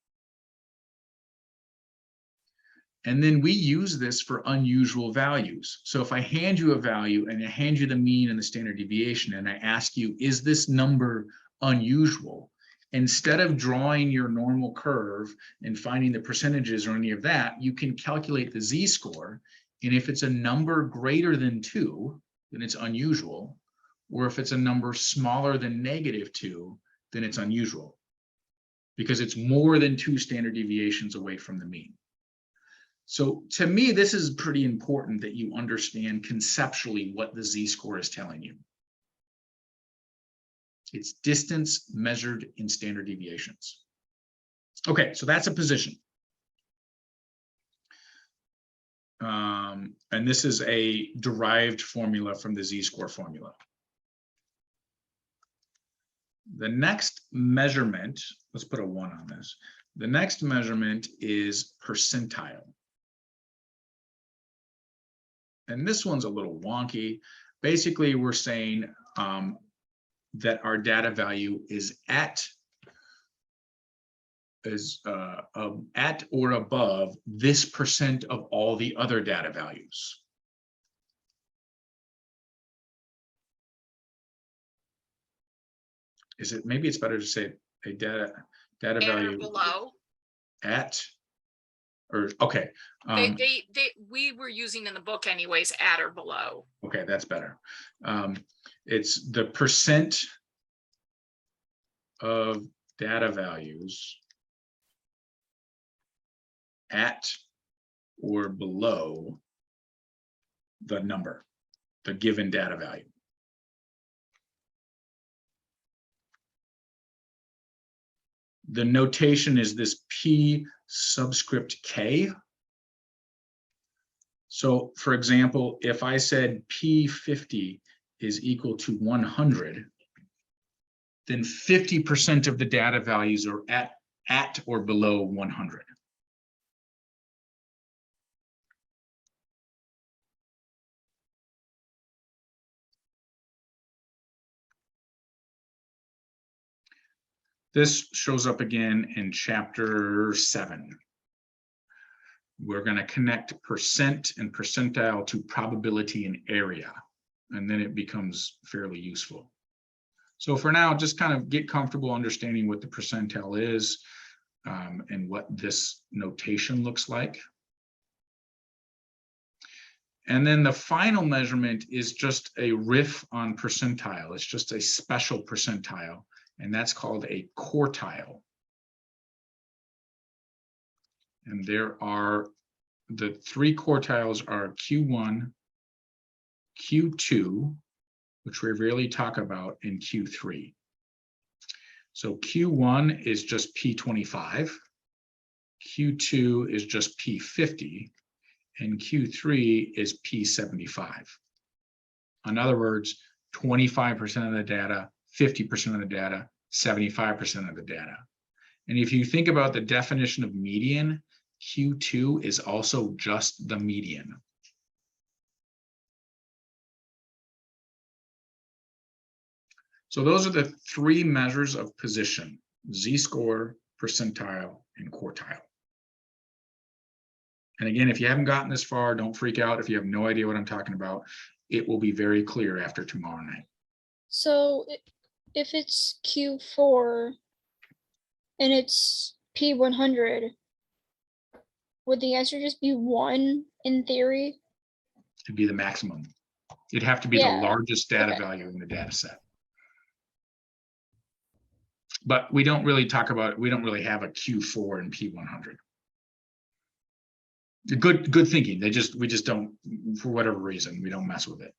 And then we use this for unusual values. So if I hand you a value and I hand you the mean and the standard deviation, and I ask you, is this number unusual? Instead of drawing your normal curve and finding the percentages or any of that, you can calculate the z-score. And if it's a number greater than 2, then it's unusual. Or if it's a number smaller than -2, then it's unusual, because it's more than 2 standard deviations away from the mean. So to me, this is pretty important that you understand conceptually what the z-score is telling you. It's distance measured in standard deviations. Okay, so that's a position. And this is a derived formula from the z-score formula. The next measurement, let's put a 1 on this. The next measurement is percentile. And this one's a little wonky. Basically, we're saying that our data value is at or above this % of all the other data values. Is it, maybe it's better to say a data At or value below. at, or okay. We were using in the book anyways, at or below. Okay, that's better. It's the % of data values at or below the number, the given data value. The notation is this P subscript K. So for example, if I said P50 is equal to 100, then 50% of the data values are at or below 100. This shows up again in chapter 7. We're going to connect percent and percentile to probability and area, and then it becomes fairly useful. So for now, just kind of get comfortable understanding what the percentile is and what this notation looks like. And then the final measurement is just a riff on percentile. It's just a special percentile, and that's called a quartile. And there are, the 3 quartiles are Q1, Q2, which we rarely talk about, in Q3. So Q1 is just P25, Q2 is just P50, and Q3 is P75. In other words, 25% of the data, 50% of the data, 75% of the data. And if you think about the definition of median, Q2 is also just the median. So those are the 3 measures of position: z-score, percentile, and quartile. And again, if you haven't gotten this far, don't freak out. If you have no idea what I'm talking about, it will be very clear after tomorrow night. So if it's Q4 and it's P100, would the answer just be 1 in theory? It'd be the maximum. It'd have to be Yeah. the largest data Okay. value in the data set. But we don't really talk about, we don't really have a Q4 and P100. Good thinking. We just don't, for whatever reason, we don't mess with it.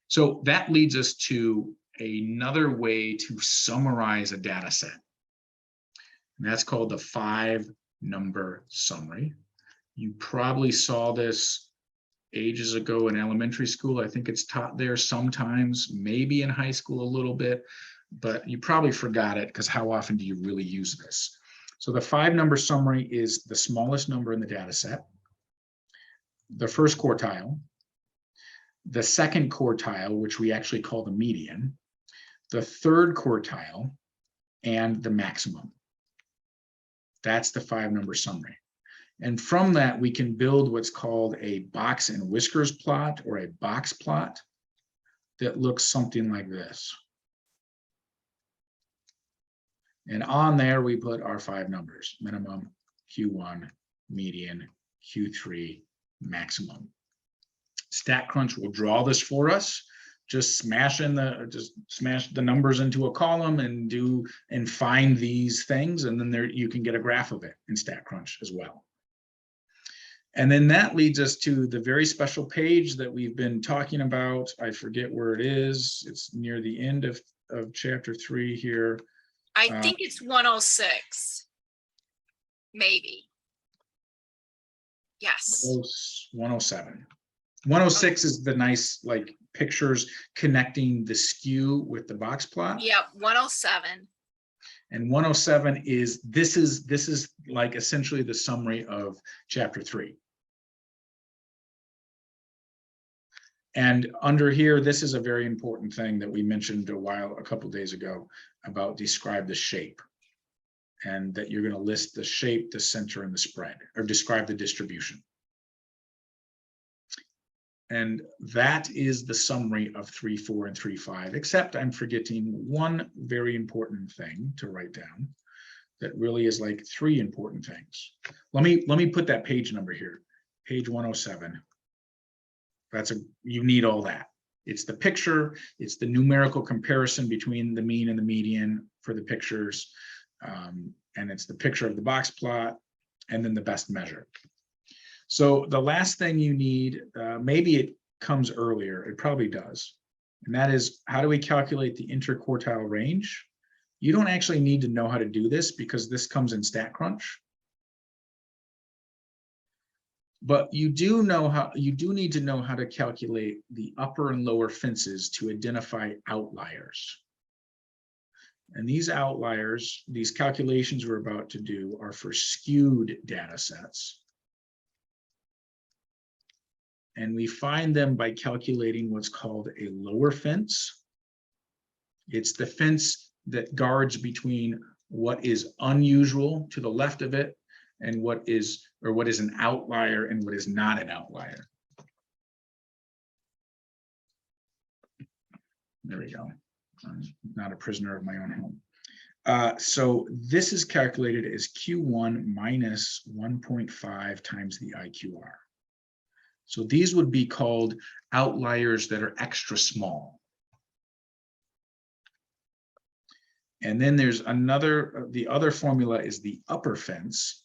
So that leads us to another way to summarize a data set. And that's called the 5-number summary. You probably saw this ages ago in elementary school. I think it's taught there sometimes, maybe in high school a little bit. but you probably forgot it because how often do you really use this? So the 5-number summary is the smallest number in the data set, the first quartile, the second quartile, which we actually call the median, the third quartile, and the maximum. That's the 5-number summary. And from that, we can build what's called a box and whiskers plot or a box plot that looks something like this. And on there, we put our 5 numbers: minimum, Q1, median, Q3, maximum. StatCrunch will draw this for us. Just smash the numbers into a column and find these things, and then there you can get a graph of it in StatCrunch as well. And then that leads us to the very special page that we've been talking about. I forget where it is. It's near the end of chapter 3 here. I think it's 106. Maybe. Yes. 107. 106 is the nice like pictures connecting the skew with the box plot. Yep, 107. And 107 is this is like essentially the summary of chapter 3. And under here, this is a very important thing that we mentioned a couple of days ago about describe the shape, and that you're going to list the shape, the center, and the spread, or describe the distribution. And that is the summary of 3.4 and 3.5, except I'm forgetting one very important thing to write down that really is like 3 important things. Let me put that page number here, page 107. You need all that. It's the picture, it's the numerical comparison between the mean and the median for the pictures, and it's the picture of the box plot, and then the best measure. So the last thing you need, maybe it comes earlier, it probably does, and that is, how do we calculate the interquartile range? You don't actually need to know how to do this because this comes in StatCrunch. But you do need to know how to calculate the upper and lower fences to identify outliers. And these outliers, these calculations we're about to do, are for skewed data sets. And we find them by calculating what's called a lower fence. It's the fence that guards between what is unusual to the left of it and what is an outlier and what is not an outlier. There we go. I'm not a prisoner of my own home. So this is calculated as Q1 minus 1.5 times the IQR. So these would be called outliers that are extra small. And then there's the other formula is the upper fence.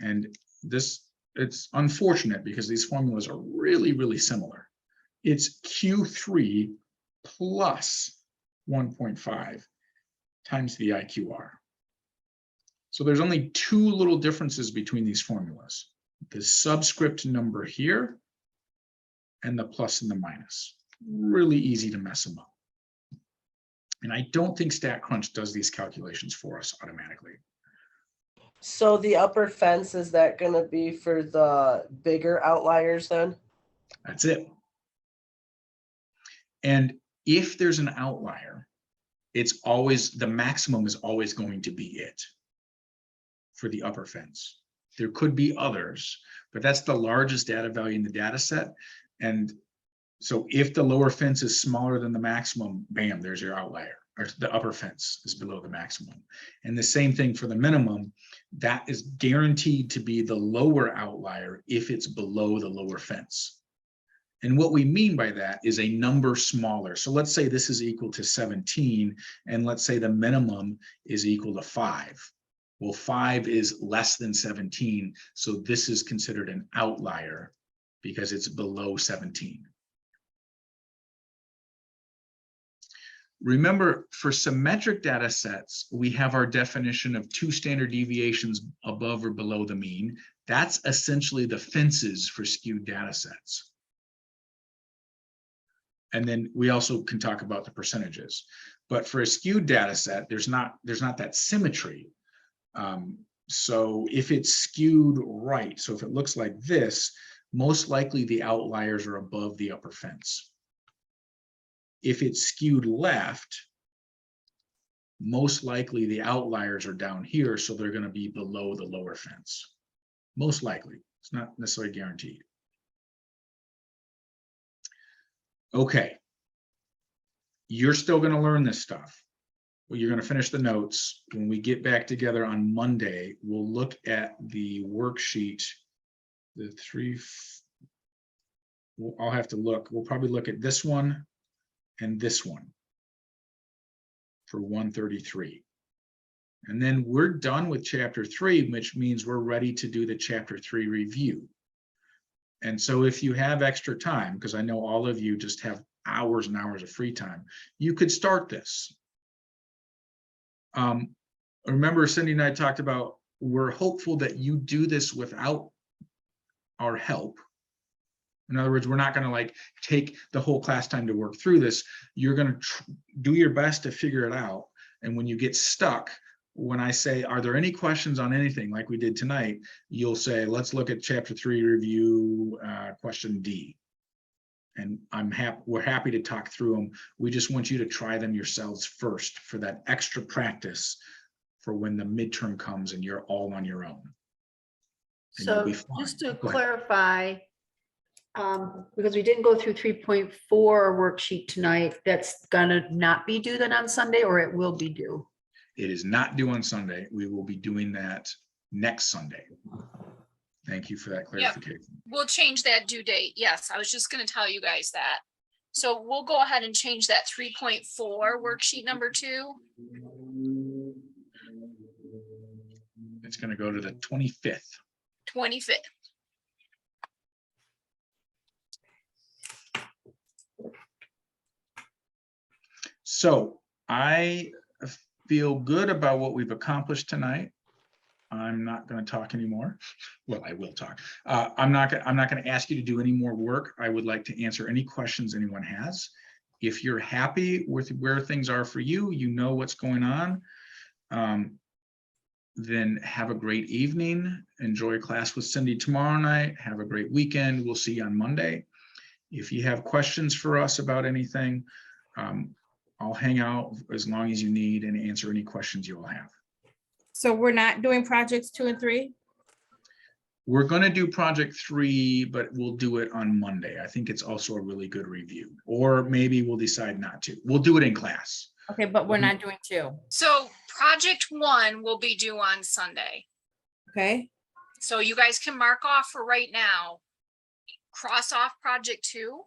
And it's unfortunate because these formulas are really, really similar. It's Q3 plus 1.5 times the IQR. So there's only 2 little differences between these formulas: the subscript number here and the plus and the minus. Really easy to mess them up. And I don't think StatCrunch does these calculations for us automatically. So the upper fence, is that going to be for the bigger outliers then? That's it. And if there's an outlier, it's always, the maximum is always going to be it for the upper fence. There could be others, but that's the largest data value in the data set. And so if the lower fence is smaller than the maximum, bam, there's your outlier, or the upper fence is below the maximum. And the same thing for the minimum, that is guaranteed to be the lower outlier if it's below the lower fence. And what we mean by that is a number smaller. So let's say this is equal to 17, and let's say the minimum is equal to 5. Well, 5 is less than 17, so this is considered an outlier because it's below 17. Remember, for symmetric data sets, we have our definition of 2 standard deviations above or below the mean. That's essentially the fences for skewed data sets. And then we also can talk about the percentages. But for a skewed data set, there's not that symmetry. So if it's skewed right, so if it looks like this, most likely the outliers are above the upper fence. If it's skewed left, most likely the outliers are down here, so they're going to be below the lower fence. Most likely. It's not necessarily guaranteed. Okay. You're still going to learn this stuff. Well, you're going to finish the notes. When we get back together on Monday, we'll look at the worksheet, the I'll have to look. We'll probably look at this one and this one for 133. And then we're done with chapter 3, which means we're ready to do the chapter 3 review. And so if you have extra time, because I know all of you just have hours and hours of free time, you could start this. Remember, Cindy and I talked about, we're hopeful that you do this without our help. In other words, we're not going to like take the whole class time to work through this. You're going to do your best to figure it out. And when you get stuck, when I say, are there any questions on anything like we did tonight, you'll say, let's look at chapter 3 review, question D. And we're happy to talk through them. We just want you to try them yourselves first for that extra practice for when the midterm comes and you're all on your own. And you'll So be fine. just to Go ahead. clarify, because we didn't go through 3.4 worksheet tonight, that's gonna not be due then on Sunday, or it will be due? It is not due on Sunday. We will be doing that next Sunday. Thank you for that clarification. We'll change that due date. Yes, I was just gonna tell you guys that. So we'll go ahead and change that 3.4 worksheet number 2. It's going to go to the 25th. 25th. So I feel good about what we've accomplished tonight. I'm not going to talk anymore. Well, I will talk. I'm not going to ask you to do any more work. I would like to answer any questions anyone has. If you're happy with where things are for you, you know what's going on, then have a great evening. Enjoy class with Cindy tomorrow night. Have a great weekend. We'll see you on Monday. If you have questions for us about anything, I'll hang out as long as you need and answer any questions you all have. So we're not doing projects 2 and 3? We're going to do project 3, but we'll do it on Monday. I think it's also a really good review, or maybe we'll decide not to. We'll do it in class. Okay, but we're not doing 2. So project 1 will be due on Sunday. Okay, So you guys can mark off for right now, cross off project 2.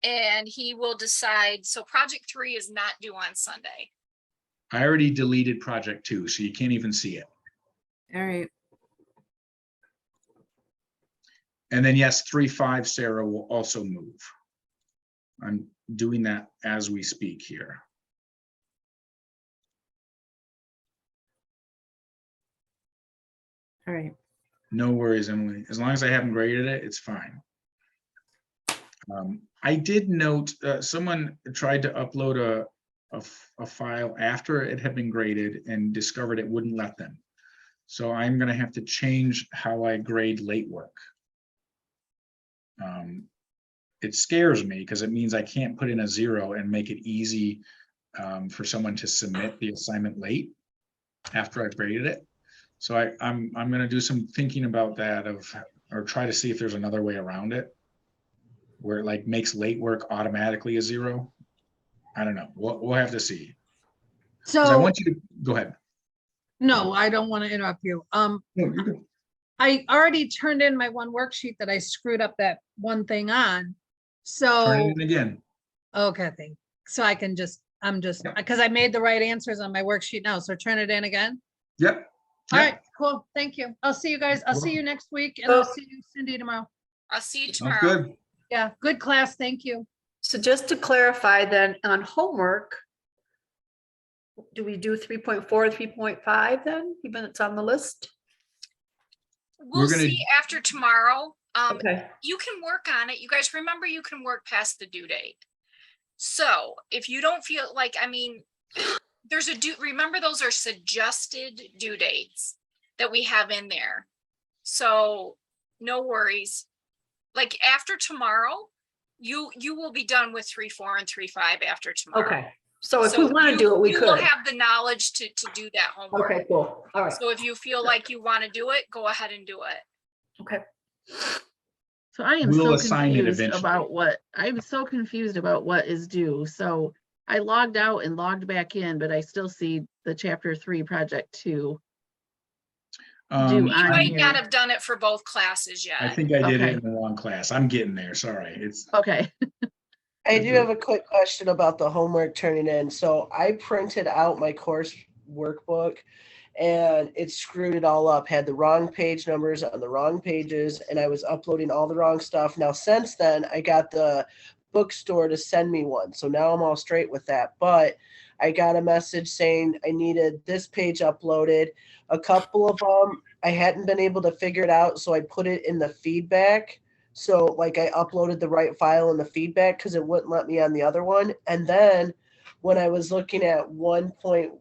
And he will decide, so project 3 is not due on Sunday. I already deleted project 2, so you can't even see it. all right. And then yes, 3.5, Sarah, will also move. I'm doing that as we speak here. All right. No worries, Emily. As long as I haven't graded it, it's fine. I did note someone tried to upload a file after it had been graded and discovered it wouldn't let them. So I'm going to have to change how I grade late work. It scares me because it means I can't put in a 0 and make it easy for someone to submit the assignment late after I've graded it. So I'm going to do some thinking about that or try to see if there's another way around it where it like makes late work automatically a 0. I don't know. We'll have to see. 'Cause I So, want you to go ahead. no, I don't want to interrupt you. No, you're good. I already turned in my one worksheet that I screwed up that one thing on. Turn So, it in again. okay, so I can because I made the right answers on my worksheet now, so turn it in again. Yep. All Yep. right, cool, thank you. I'll see you guys, I'll see you next week, and Oh. I'll see you Cindy tomorrow. I'll see you Sounds tomorrow. good. Yeah, good class, thank you. So just to clarify then, on homework, do we do 3.4, 3.5 then, even it's on the list? We'll gonna- see after tomorrow. Okay. You can work on it. You guys remember you can work past the due date. So if you don't feel like, I mean, there's a remember those are suggested due dates that we have in there. So no worries. Like after tomorrow, you will be done with 3.4 and 3.5 after tomorrow. Okay. So if we want to do it, we you will could. have the knowledge to do that homework. Okay, cool. All right. So if you feel like you want to do it, go ahead and do it. Okay. So I am We'll so assign it confused eventually. about I'm so confused about what is due. So I logged out and logged back in, but I still see the chapter 3 project 2. Um, You You on might here. not have done it for both classes yet. I think I did Okay. it in the wrong class. I'm getting there. Sorry. It's Okay. I do have a quick question about the homework turning in. So I printed out my course workbook and it screwed it all up, had the wrong page numbers on the wrong pages, and I was uploading all the wrong stuff. Now, since then, I got the bookstore to send me one. So now I'm all straight with that. But I got a message saying I needed this page uploaded. A couple of them, I hadn't been able to figure it out. So I put it in the feedback. So like I uploaded the right file in the feedback because it wouldn't let me on the other one. And then when I was looking at 1.1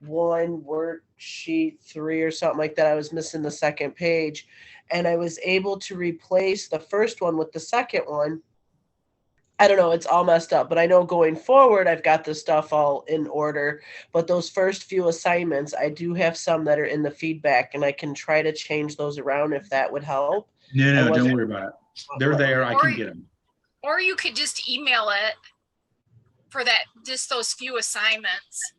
worksheet 3 or something like that, I was missing the second page. And I was able to replace the first one with the second one. I don't know, it's all messed up, but I know going forward, I've got this stuff all in order. But those first few assignments, I do have some that are in the feedback, and I can try to change those around if that would help. no, don't worry about it. They're there. I can get them. Or you could just email it for that, just those few assignments.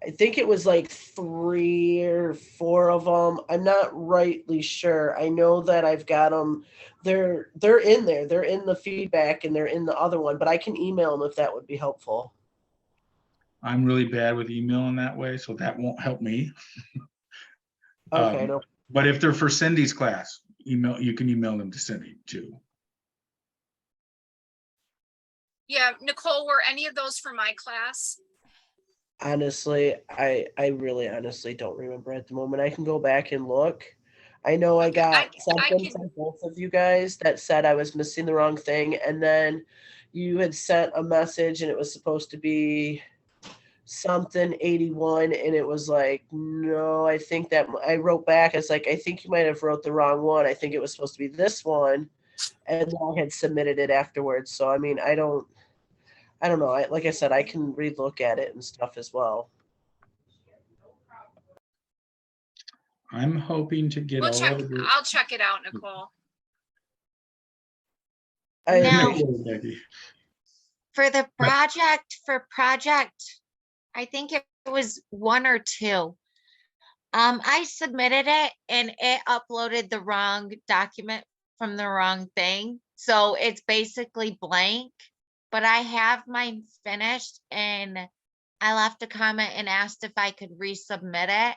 I think it was like 3 or 4 of them. I'm not rightly sure. I know that I've got them. They're in there. They're in the feedback and they're in the other one, but I can email them if that would be helpful. I'm really bad with emailing that way, so that won't help me. Okay. No. But if they're for Cindy's class, you can email them to Cindy too. Yeah, Nicole, were any of those for my class? Honestly, I really honestly don't remember at the moment. I can go back and look. I know I got something from both of you guys that said I was missing the wrong thing, and then you had sent a message and it was supposed to be something 81, and it was like, no, I think that I wrote back. It's like, I think you might have wrote the wrong one. I think it was supposed to be this one, and then I had submitted it afterwards. So I mean, I don't know. Like I said, I can relook at it and stuff as well. I'm hoping to get all of it. I'll check it out, Nicole. Now, Becky. for the project, I think it was 1 or 2. I submitted it and it uploaded the wrong document from the wrong thing. So it's basically blank, but I have mine finished and I left a comment and asked if I could resubmit it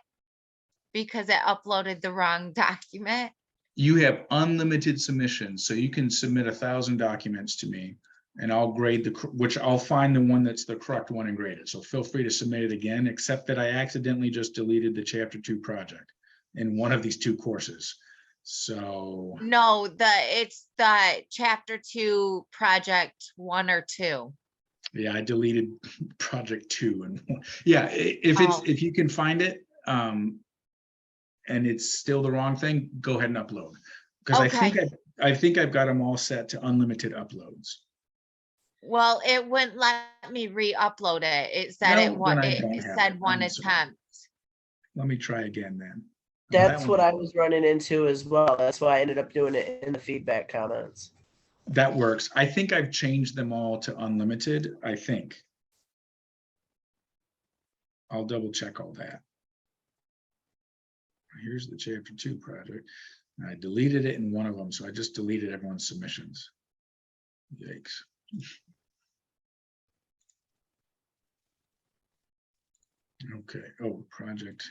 because it uploaded the wrong document. You have unlimited submissions, so you can submit 1,000 documents to me and I'll grade which I'll find the one that's the correct one and grade it. So feel free to submit it again, except that I accidentally just deleted the chapter 2 project in one of these 2 courses. So no, it's the chapter 2 project 1 or 2. Yeah, I deleted project 2 and yeah, if you can find it and it's still the wrong thing, go ahead and upload, because I think I've got them all set to unlimited uploads. Well, it wouldn't let me re-upload it. It said it said one attempt. Let me try again then. That's what I was running into as well. That's why I ended up doing it in the feedback comments. That works. I think I've changed them all to unlimited, I think. I'll double check all that. Here's the chapter 2 project. I deleted it in one of them, so I just deleted everyone's submissions. Yikes. Okay, oh, project.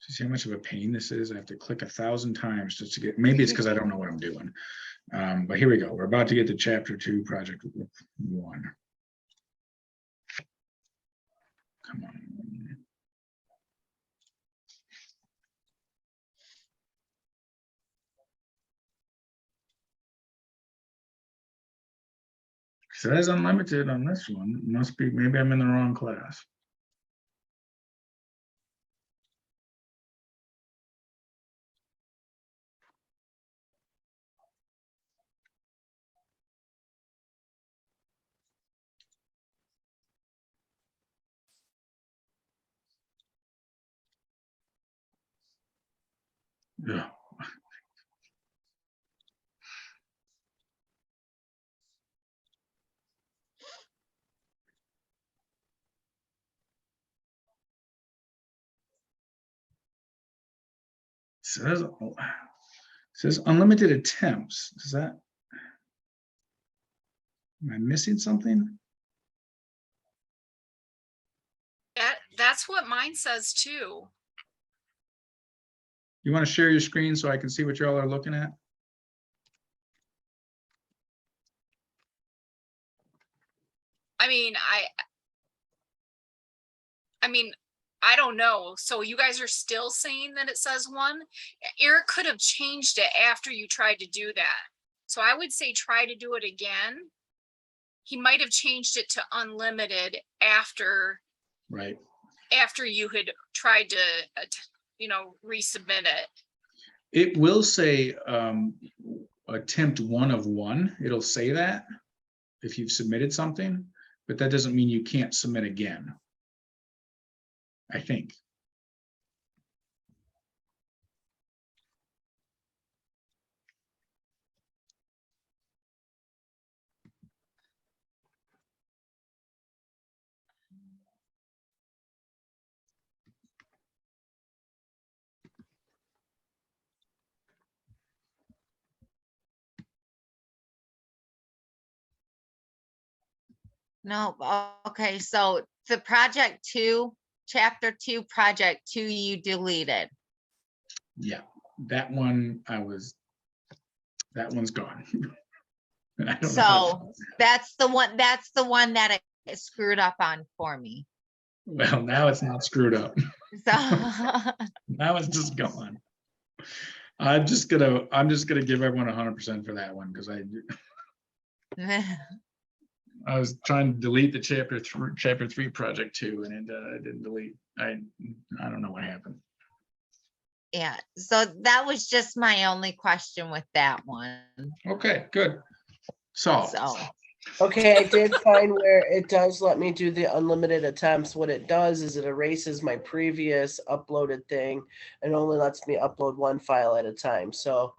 See how much of a pain this is? I have to click 1,000 times just to get, maybe it's because I don't know what I'm doing. But here we go. We're about to get to chapter 2, project 1. Come on. Says unlimited on this one. Must be, maybe I'm in the wrong class. Yeah. Says unlimited attempts. Is that? Am I missing something? That's what mine says too. You want to share your screen so I can see what y'all are looking at? I mean, I don't know. So you guys are still saying that it says 1? Eric could have changed it after you tried to do that. So I would say try to do it again. He might have changed it to unlimited after Right. you had tried to, resubmit it. It will say attempt 1 of 1. It'll say that if you've submitted something, but that doesn't mean you can't submit again. I think. No, okay, so the project 2, chapter 2, project 2, you deleted. Yeah, that one that one's gone. I don't know how- So that's the one that it screwed up on for me. Well, now it's not screwed up. So Now it's just gone. I'm just gonna give everyone 100% for that one because I was trying to delete the chapter 3 project 2 and it didn't delete. I don't know what happened. yeah, so that was just my only question with that one. Okay, good. So Okay, I did find where it does let me do the unlimited attempts. What it does is it erases my previous uploaded thing and only lets me upload 1 file at a time. So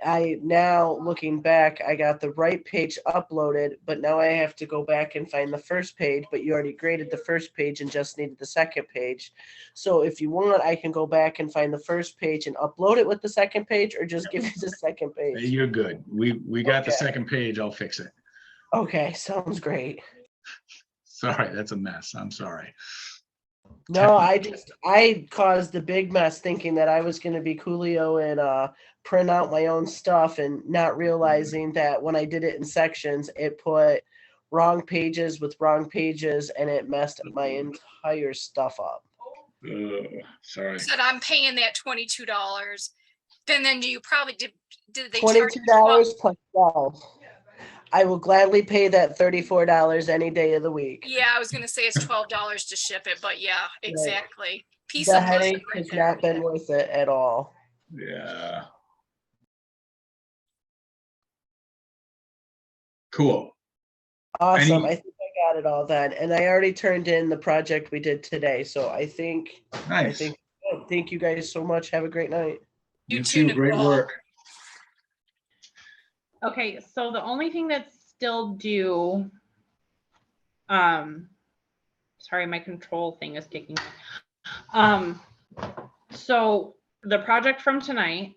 I now looking back, I got the right page uploaded, but now I have to go back and find the first page, but you already graded the first page and just needed the second page. So if you want, I can go back and find the first page and upload it with the second page or just give you the second page. you're good. We got the second page. I'll fix it. Okay, sounds great. Sorry, that's a mess. I'm sorry. No, I caused the big mess thinking that I was going to be Coolio and print out my own stuff and not realizing that when I did it in sections, it put wrong pages with wrong pages and it messed my entire stuff up. Sorry. Said I'm paying that $22. Then do you probably did they charge you $22 plus 12. I will gladly pay that $34 any day of the week. Yeah, I was gonna say it's $12 to ship it, but yeah, exactly. Piece The of muscle headache right has there. not been worth it at all. Yeah. Cool. Awesome. I think I got it all then. And I already turned in the project we did today. So I think, Nice. Thank you guys so much. Have a great night. You too. Great work. Okay, so the only thing that's still due, sorry, my control thing is kicking. So the project from tonight,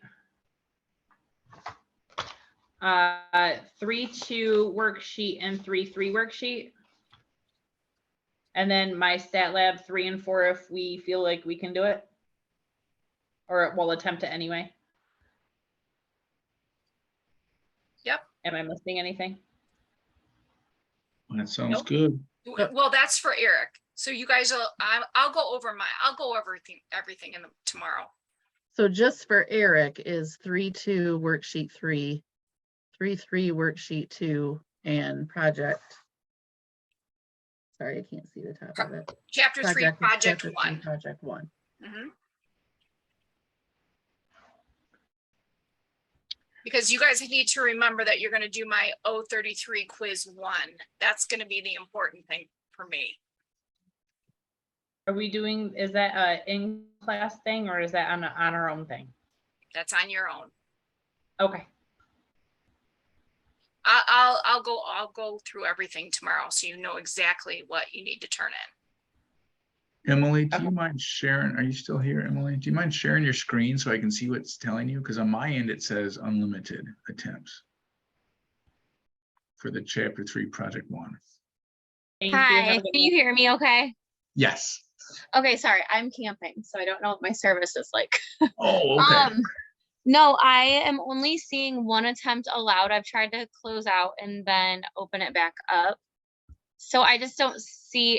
3-2 worksheet and 3-3 worksheet. And then my stat lab 3 and 4 if we feel like we can do it, or we'll attempt it anyway. Yep. Am I missing anything? That sounds Nope. good. Well, that's for Eric. So you guys will, I'll go over everything in tomorrow. So just for Eric is 3-2 worksheet 3, 3-3 worksheet 2, and project Sorry, I can't see the top of it. Chapter 3, Project Chapter 3, 1. Project 1. Mhm. Because you guys need to remember that you're gonna do my 033 quiz 1. That's gonna be the important thing for me. Are we doing, is that a in-class thing or is that on our own thing? That's on your own. Okay. I'll go through everything tomorrow so you know exactly what you need to turn in. Emily, do you mind sharing? Are you still here, Emily? Do you mind sharing your screen so I can see what's telling you? Because on my end, it says unlimited attempts for the chapter 3, project 1. Thank you. Have Hi, a can good you night. hear me okay? Yes. Okay, sorry, I'm camping, so I don't know what my service is like. Oh, okay. No, I am only seeing one attempt allowed. I've tried to close out and then open it back up. So I just don't see